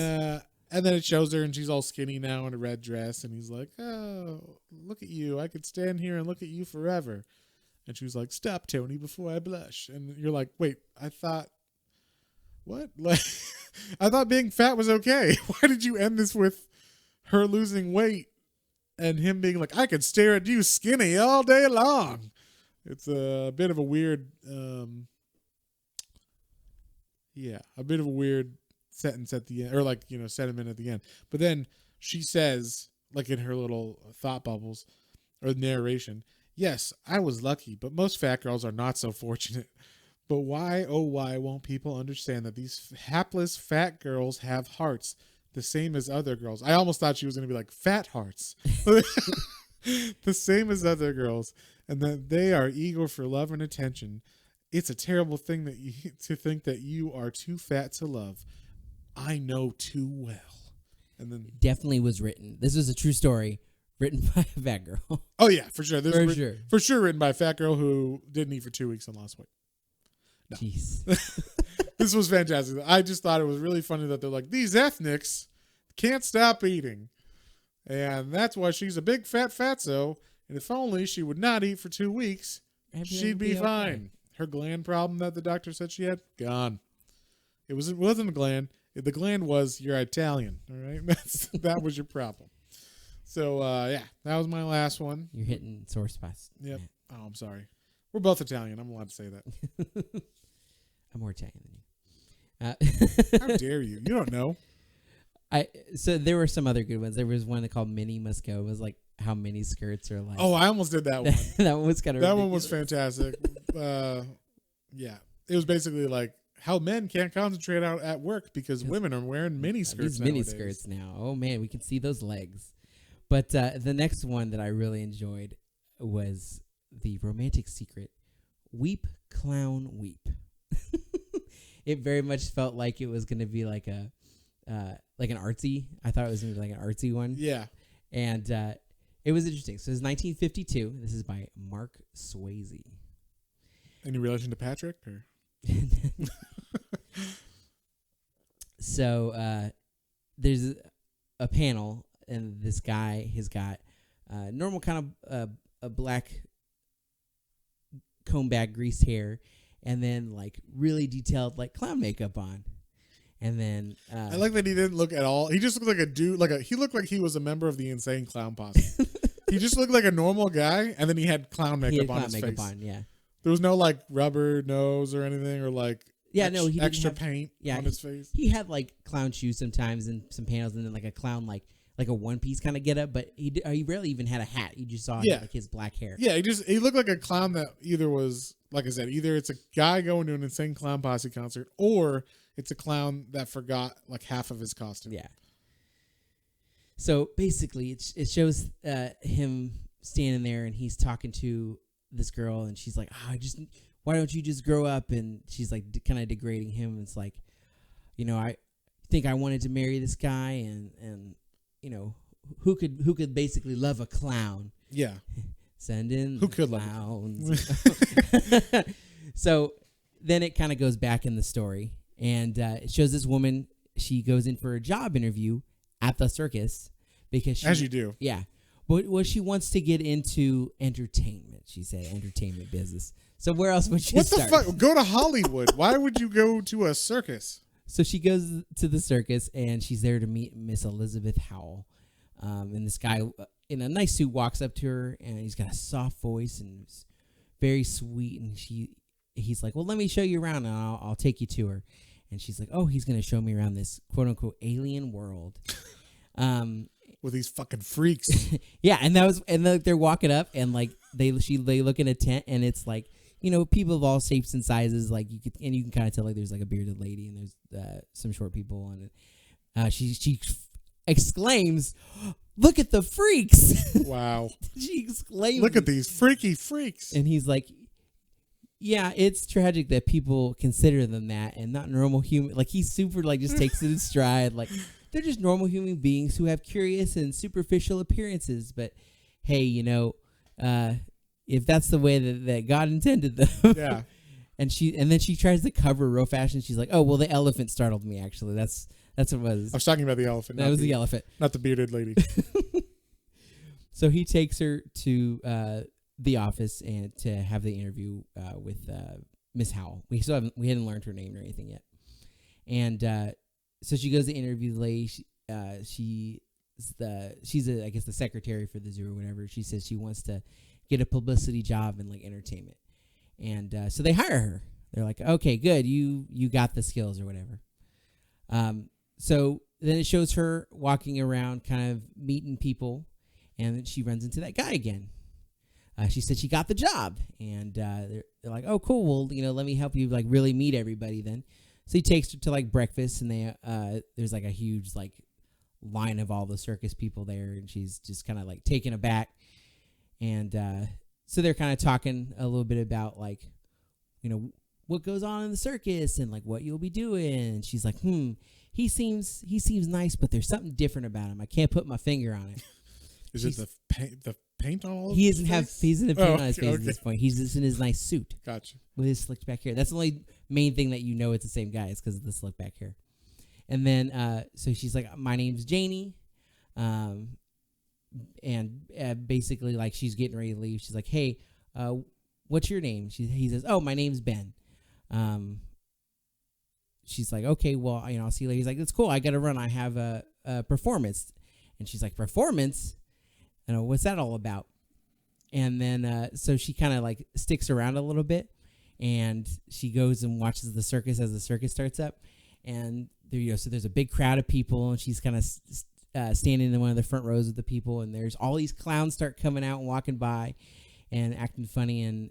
it shows her and she's all skinny now in a red dress. And he's like, oh, look at you. I could stand here and look at you forever. And she was like, stop, Tony, before I blush. And you're like, wait, I thought, what? Like, I thought being fat was okay. Why did you end this with her losing weight and him being like, I could stare at you skinny all day long? It's a bit of a weird... a bit of a weird sentence at the end, or like, sentiment at the end. But then she says, like in her little thought bubbles or narration, yes, I was lucky, but most fat girls are not so fortunate. But why, oh why won't people understand that these hapless fat girls have hearts the same as other girls? I almost thought she was going to be like fat hearts. The same as other girls, and that they are eager for love and attention. It's a terrible thing to think that you are too fat to love. I know too well. And then it definitely was written. This is a true story written by a fat girl. Oh yeah, for sure. For sure written by a fat girl who didn't eat for 2 weeks and lost weight. No. Jeez. This was fantastic. I just thought it was really funny that they're like, these ethnics can't stop eating. And that's why she's a big fat fatso. And if only she would not eat for 2 weeks, she'd be fine. Okay. Her gland problem that the doctor said she had, gone. It wasn't a gland. The gland was, you're Italian, all right? That was your problem. So yeah, that was my last one. You're hitting sore spots. Yep. Oh, I'm sorry. We're both Italian. I'm allowed to say that. I'm more Italian than you. How dare you? You don't know. So there were some other good ones. There was one called Mini Musco. It was like how mini skirts are like. Oh, I almost did that one. That one was kind of. That one was fantastic. Yeah, it was basically like how men can't concentrate out at work because women are wearing mini skirts. These mini skirts now. Oh man, we can see those legs. But the next one that I really enjoyed was the romantic secret: weep, clown, weep. It very much felt like it was going to be like a like an artsy. I thought it was going to be like an artsy one. Yeah, and it was interesting. So it's 1952. This is by Mark Swayze. Any relation to Patrick? Or? So there's a panel, and this guy has got normal kind of a black comb back, greased hair, and then like really detailed like clown makeup on. And then I like that he didn't look at all. He just looked like a dude. He looked like he was a member of the Insane Clown Posse. He just looked like a normal guy, and then he had clown makeup on his face. Yeah. There was no like rubber nose or anything, or like he extra paint on his face. He had like clown shoes sometimes and some panels, and then like a clown like a one piece kind of get up. But he rarely even had a hat. You just saw like his black hair. Yeah, he looked like a clown that either was, like I said, either it's a guy going to an Insane Clown Posse concert, or it's a clown that forgot like half of his costume. Yeah. So basically, it shows him standing there, and he's talking to this girl, and she's like, why don't you just grow up? And she's like kind of degrading him. It's like, I think I wanted to marry this guy, and who could basically love a clown? Yeah. Send in who could clowns. So then it kind of goes back in the story, and it shows this woman. She goes in for a job interview at the circus because as you do. Yeah. But she wants to get into entertainment. She said entertainment business. So where else would she start? What the fuck? Go to Hollywood. Why would you go to a circus? So she goes to the circus, and she's there to meet Miss Elizabeth Howell. And this guy in a nice suit walks up to her, and he's got a soft voice and it's very sweet. And he's like, well, let me show you around, and I'll take you to her. And she's like, oh, he's going to show me around this quote unquote alien world. With these fucking freaks. Yeah, and they're walking up, and like they look in a tent, and it's like, people of all shapes and sizes, like you can kind of tell like there's like a bearded lady, and there's some short people on it. She exclaims, "Look at the freaks!" Wow. She exclaims, "Look at these freaky freaks!" And he's like, "Yeah, it's tragic that people consider them that, and not normal human." Like he's super like just takes it in stride, like. They're just normal human beings who have curious and superficial appearances. But, hey, if that's the way that God intended them. Yeah. And then she tries to cover real fast, and she's like, oh, well, the elephant startled me, actually. That's what it was. I was talking about the elephant. That was the elephant. Not the bearded lady. So he takes her to the office and to have the interview with Miss Howell. We hadn't learned her name or anything yet. And so she goes to interview the lady. She's I guess the secretary for the zoo or whatever. She says she wants to get a publicity job in like entertainment, and so they hire her. They're like, okay, good, you got the skills or whatever. So then it shows her walking around, kind of meeting people, and then she runs into that guy again. She said she got the job, and they're like, oh, cool. Well, let me help you like really meet everybody then. So he takes her to like breakfast, and there's like a huge like line of all the circus people there, and she's just kind of like taken aback. And so they're kind of talking a little bit about like, what goes on in the circus and like what you'll be doing. And she's like, he seems nice, but there's something different about him. I can't put my finger on it. Is it the paint on all of he his doesn't face? He doesn't have paint on his face at this point. He's just in his nice suit. Gotcha. With his slicked back hair. That's the only main thing that it's the same guy is because of the slicked back hair. And then so she's like, my name's Janie. And basically like she's getting ready to leave. She's like, hey, what's your name? He says, oh, my name's Ben. She's like, okay, well, I'll see you later. He's like, that's cool. I got to run. I have a performance. And she's like, performance? you know, what's that all about? And then so she kind of like sticks around a little bit, and she goes and watches the circus as the circus starts up. And there you go. So there's a big crowd of people, and she's kind of standing in one of the front rows of the people, and there's all these clowns start coming out and walking by and acting funny, and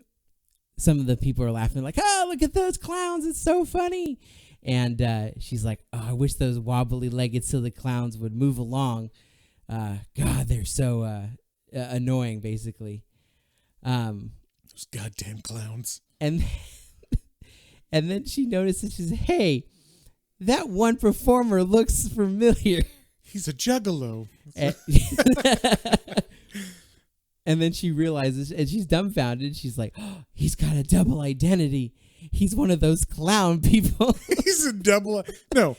some of the people are laughing like, oh, look at those clowns, it's so funny. And she's like, oh, I wish those wobbly legged silly clowns would move along. God, they're so annoying, basically. Those goddamn clowns. And and then she notices, she says, hey, that one performer looks familiar. He's a juggalo. And then she realizes, and she's dumbfounded. She's like, oh, he's got a double identity. He's one of those clown people. He's a double. No,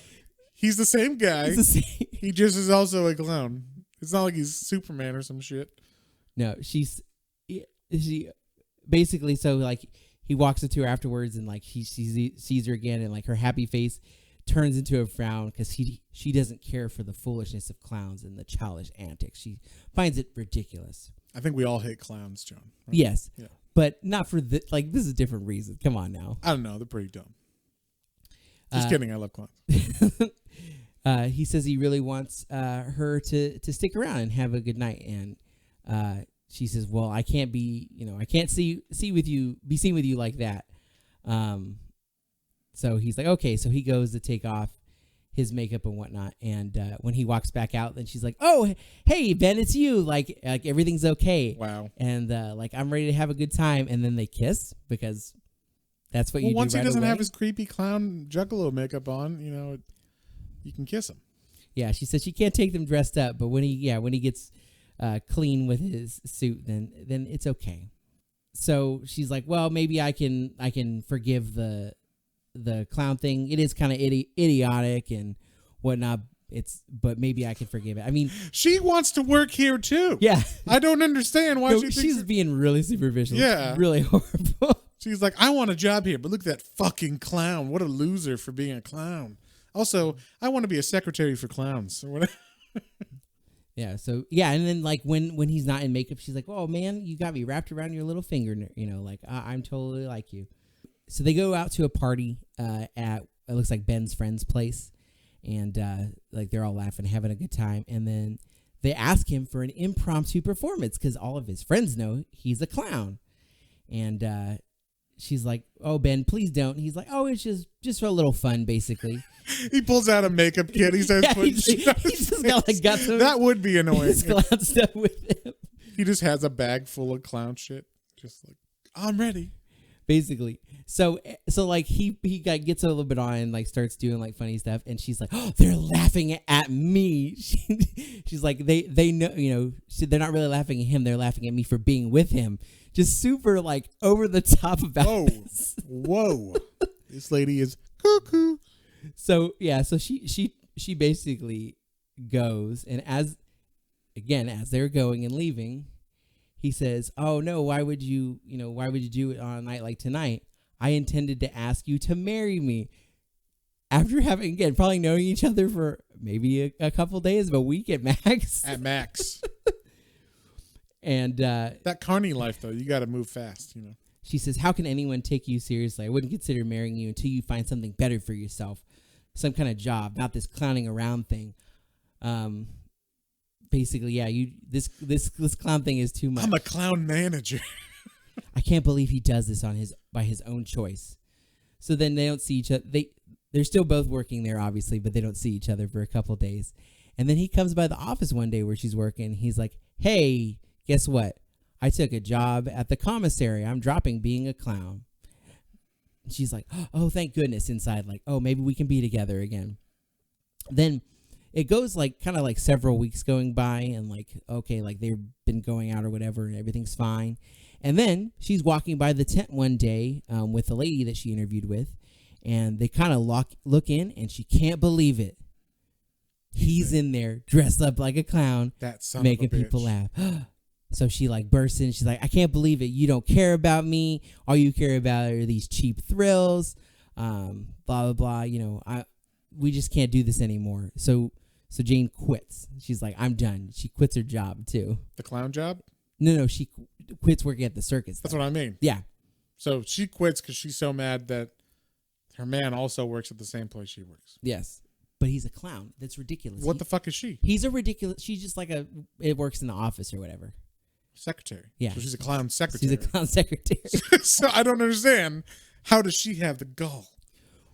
he's the same guy. He just is also a clown. It's not like he's Superman or some shit. No, she basically, so like he walks up to her afterwards, and like he sees her again, and like her happy face turns into a frown because she doesn't care for the foolishness of clowns and the childish antics. She finds it ridiculous. I think we all hate clowns, John. Right? Yes. Yeah. But not for like this is a different reason. Come on now. I don't know. They're pretty dumb. Just kidding. I love clowns. He says he really wants her to stick around and have a good night, and she says, "Well, I can't be, I can't be seen with you like that." So he's like, "Okay." So he goes to take off his makeup and whatnot, and when he walks back out, then she's like, "Oh, hey Ben, it's you. Like everything's okay." Wow. And like I'm ready to have a good time, and then they kiss because that's what you do. Once right he doesn't away. have his creepy clown juggalo makeup on, you can kiss him. Yeah, she said she can't take them dressed up, but when he gets clean with his suit, then it's okay. So she's like, well, maybe I can forgive the clown thing. It is kind of idiotic and whatnot. But maybe I can forgive it. I mean, she wants to work here too. Yeah, I don't understand why she's being really superficial. Yeah, it's really horrible. She's like, I want a job here, but look at that fucking clown. What a loser for being a clown. Also, I want to be a secretary for clowns or whatever. Yeah. So yeah, and then like when he's not in makeup, she's like, "Oh man, you got me wrapped around your little finger." Like I'm totally like you. So they go out to a party at it looks like Ben's friend's place, and like they're all laughing, having a good time, and then they ask him for an impromptu performance because all of his friends know he's a clown, and she's like, "Oh Ben, please don't." He's like, "Oh, it's just for a little fun, basically." He pulls out a makeup kit. He says, he's just got some that would be annoying. His clown stuff with him. He just has a bag full of clown shit. Just like, I'm ready. Basically. So like he gets a little bit on and like starts doing like funny stuff, and she's like, "Oh, they're laughing at me." She's like, they know, they're not really laughing at him, they're laughing at me for being with him. Just super like over the top about this. Whoa. This lady is cuckoo. So yeah, so she basically goes, and as they're going and leaving, he says, "Oh no, why would you do it on a night like tonight? I intended to ask you to marry me." After having, again, probably knowing each other for maybe a couple days, of a week at max. At max. And that carny life though, you got to move fast, She says, "How can anyone take you seriously? I wouldn't consider marrying you until you find something better for yourself. Some kind of job, not this clowning around thing." Basically, yeah, this clown thing is too much. I'm a clown manager. I can't believe he does this by his own choice. So then they don't see each other. They're still both working there, obviously, but they don't see each other for a couple days. And then he comes by the office one day where she's working. He's like, "Hey, guess what? I took a job at the commissary. I'm dropping being a clown." She's like, "Oh, thank goodness." Inside, like, "Oh, maybe we can be together again." Then it goes like kind of like several weeks going by, and like, okay, like they've been going out or whatever, and everything's fine. And then she's walking by the tent one day with the lady that she interviewed with, and they kind of look in, and she can't believe it. He's in there dressed up like a clown, making people laugh. So she like bursts in. She's like, "I can't believe it. You don't care about me. All you care about are these cheap thrills. Blah blah blah. We just can't do this anymore." So So Jane quits. She's like, I'm done. She quits her job too. The clown job? No, she quits working at the circus. That's what I mean. Yeah. So she quits because she's so mad that her man also works at the same place she works. Yes. But he's a clown. That's ridiculous. What the fuck is she? He's a ridiculous. She's just like it works in the office or whatever. Secretary. Yeah. So she's a clown secretary. She's a clown secretary. So I don't understand. How does she have the gall?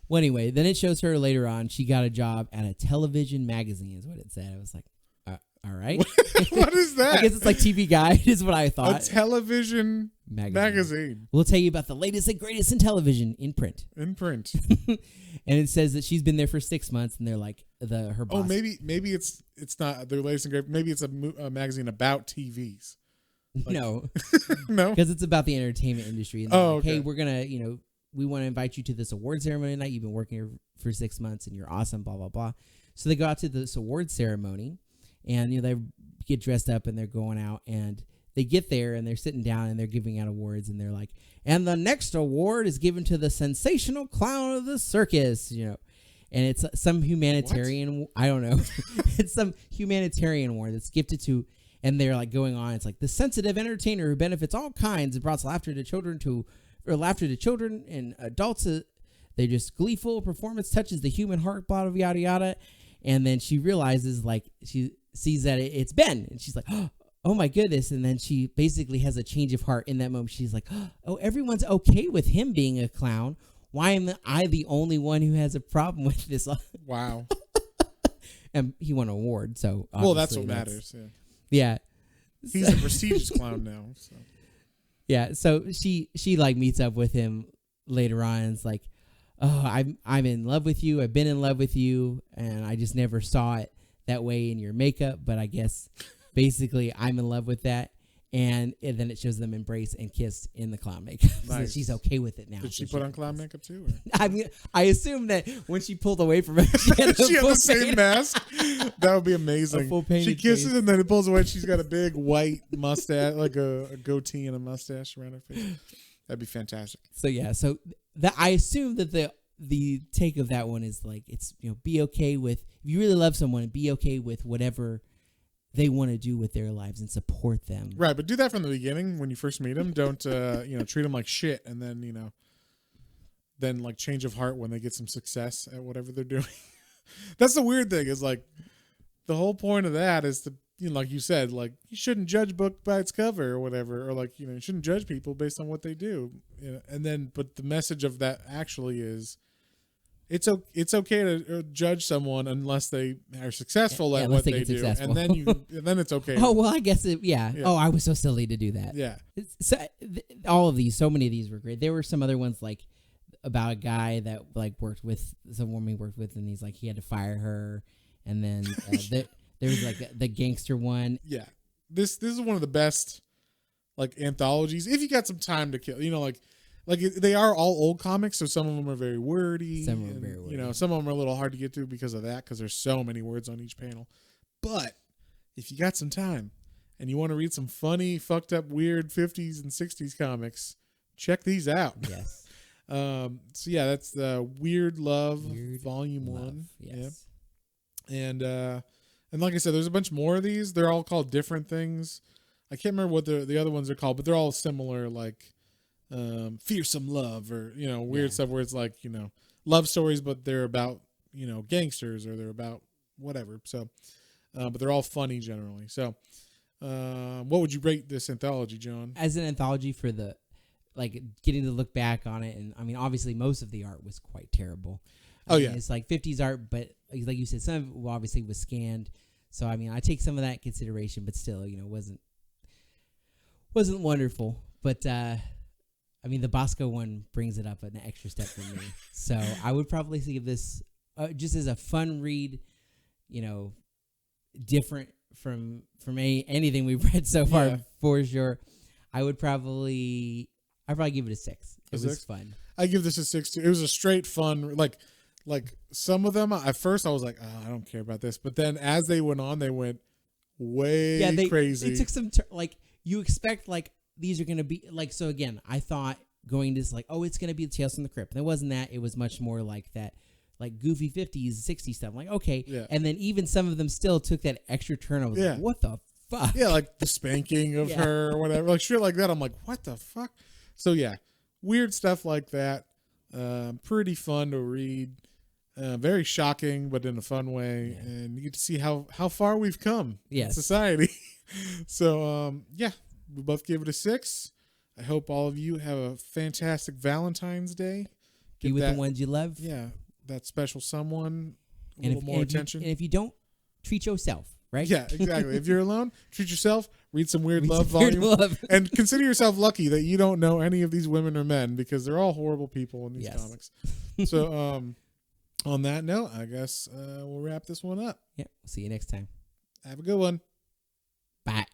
Well, anyway, then it shows her later on. She got a job at a television magazine, is what it said. I was like, all right. What is that? I guess it's like TV Guide, is what I thought. A television magazine. We'll tell you about the latest and greatest in television in print. In print. And it says that she's been there for 6 months, and they're like her boss. Oh, maybe it's not the latest and greatest. Maybe it's a magazine about TVs. Like, no, no, because it's about the entertainment industry. And oh, like, okay. Hey, we're gonna, we want to invite you to this award ceremony tonight. You've been working here for 6 months, and you're awesome. Blah blah blah. So they go out to this award ceremony, and they get dressed up, and they're going out, and they get there, and they're sitting down, and they're giving out awards, and they're like, and the next award is given to the sensational clown of the circus, and it's some humanitarian. What? I don't know. It's some humanitarian award that's gifted to. And they're like going on. It's like the sensitive entertainer who benefits all kinds and brought laughter to children and adults. They're just gleeful. Performance touches the human heart. Blah, blah, yada yada. And then she realizes, like, she sees that it's Ben, and she's like, oh my goodness. And then she basically has a change of heart in that moment. She's like, oh, everyone's okay with him being a clown. Why am I the only one who has a problem with this? Wow. And he won an award, so well, that's what matters. Yeah. Yeah. He's a prestigious clown now. So. Yeah, so she like meets up with him later on, and it's like, oh, I'm in love with you. I've been in love with you, and I just never saw it that way in your makeup, but I guess basically I'm in love with that. And then it shows them embrace and kiss in the clown makeup. Nice. So she's okay with it now. Did she put on clown makeup too? Or? I mean, I assume that when she pulled away from him, she had the same mask. That would be amazing. She kisses and then it pulls away. She's got a big white mustache, like a goatee and a mustache around her face. That'd be fantastic. So yeah, so that I assume that the take of that one is like, it's be okay with, if you really love someone, be okay with whatever they want to do with their lives and support them. Right, but do that from the beginning when you first meet them. Don't treat them like shit, and then then like change of heart when they get some success at whatever they're doing. That's the weird thing, is like the whole point of that is to, like you said, like you shouldn't judge a book by its cover or whatever, or like you shouldn't judge people based on what they do. And then, but the message of that actually is, it's okay to judge someone unless they are successful at what they do, successful. And then it's okay. Oh well, I guess yeah. Oh, I was so silly to do that. Yeah. So all of these, so many of these were great. There were some other ones like about a guy that like worked with some woman he worked with, and he's like he had to fire her, and then there was like the gangster one. Yeah, this is one of the best like anthologies if you got some time to kill. Like they are all old comics, so some of them are very wordy. Some are very wordy. Some of them are a little hard to get to because of that, because there's so many words on each panel. But if you got some time and you want to read some funny, fucked up, weird 50s and 60s comics, check these out. Yes. So yeah, that's the Weird Love Volume 1. Yes. Yeah. And like I said, there's a bunch more of these. They're all called different things. I can't remember what the other ones are called, but they're all similar, like Fearsome Love, or weird stuff where it's like love stories, but they're about gangsters, or they're about whatever. So but they're all funny generally. So what would you rate this anthology, John? As an anthology, for the like getting to look back on it, and I mean obviously most of the art was quite terrible. I mean, it's like 50s art, but like you said, some of it obviously was scanned. So I mean, I take some of that in consideration, but still, wasn't wonderful. But I mean, the Bosco one brings it up an extra step for me. So I would probably give this just as a fun read, different from anything we've read so far, for sure. I'd probably give it a 6. It was fun. I give this a 6 too. It was a straight fun, like some of them at first I was like, oh, I don't care about this, but then as they went on, they went way crazy. They took some like you expect like these are gonna be like, so again, I thought going to this like, oh, it's gonna be Tales from the Crypt. And it wasn't that. It was much more like that. like goofy 50s, 60s stuff. I'm like, okay. Yeah. And then even some of them still took that extra turn. I was Yeah. like, what the fuck? Yeah, like the spanking of Yeah. her or whatever. Like shit like that. I'm like, what the fuck? So yeah, weird stuff like that. Pretty fun to read. Very shocking, but in a fun way. Yeah. And you get to see how far we've come in Yes. society. So yeah, we both give it a 6. I hope all of you have a fantastic Valentine's Day. Be with the ones you love. Yeah, that special someone a And little more attention. And if you don't, treat yourself, right? Yeah, exactly. If you're alone, treat yourself. Read some weird Read love some weird volume, love. and consider yourself lucky that you don't know any of these women or men because they're all horrible people in these Yes. comics. So, on that note, I guess we'll wrap this one up. Yeah. We'll see you next time. Have a good one. Bye.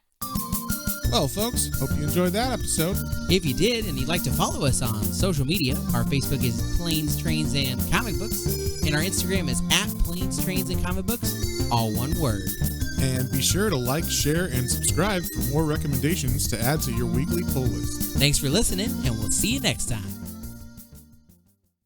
Well, folks, hope you enjoyed that episode. If you did and you'd like to follow us on social media, our Facebook is Planes, Trains, and Comic Books, and our Instagram is @Planes, Trains, and Comic Books, all one word. And be sure to like, share, and subscribe for more recommendations to add to your weekly pull list. Thanks for listening, and we'll see you next time.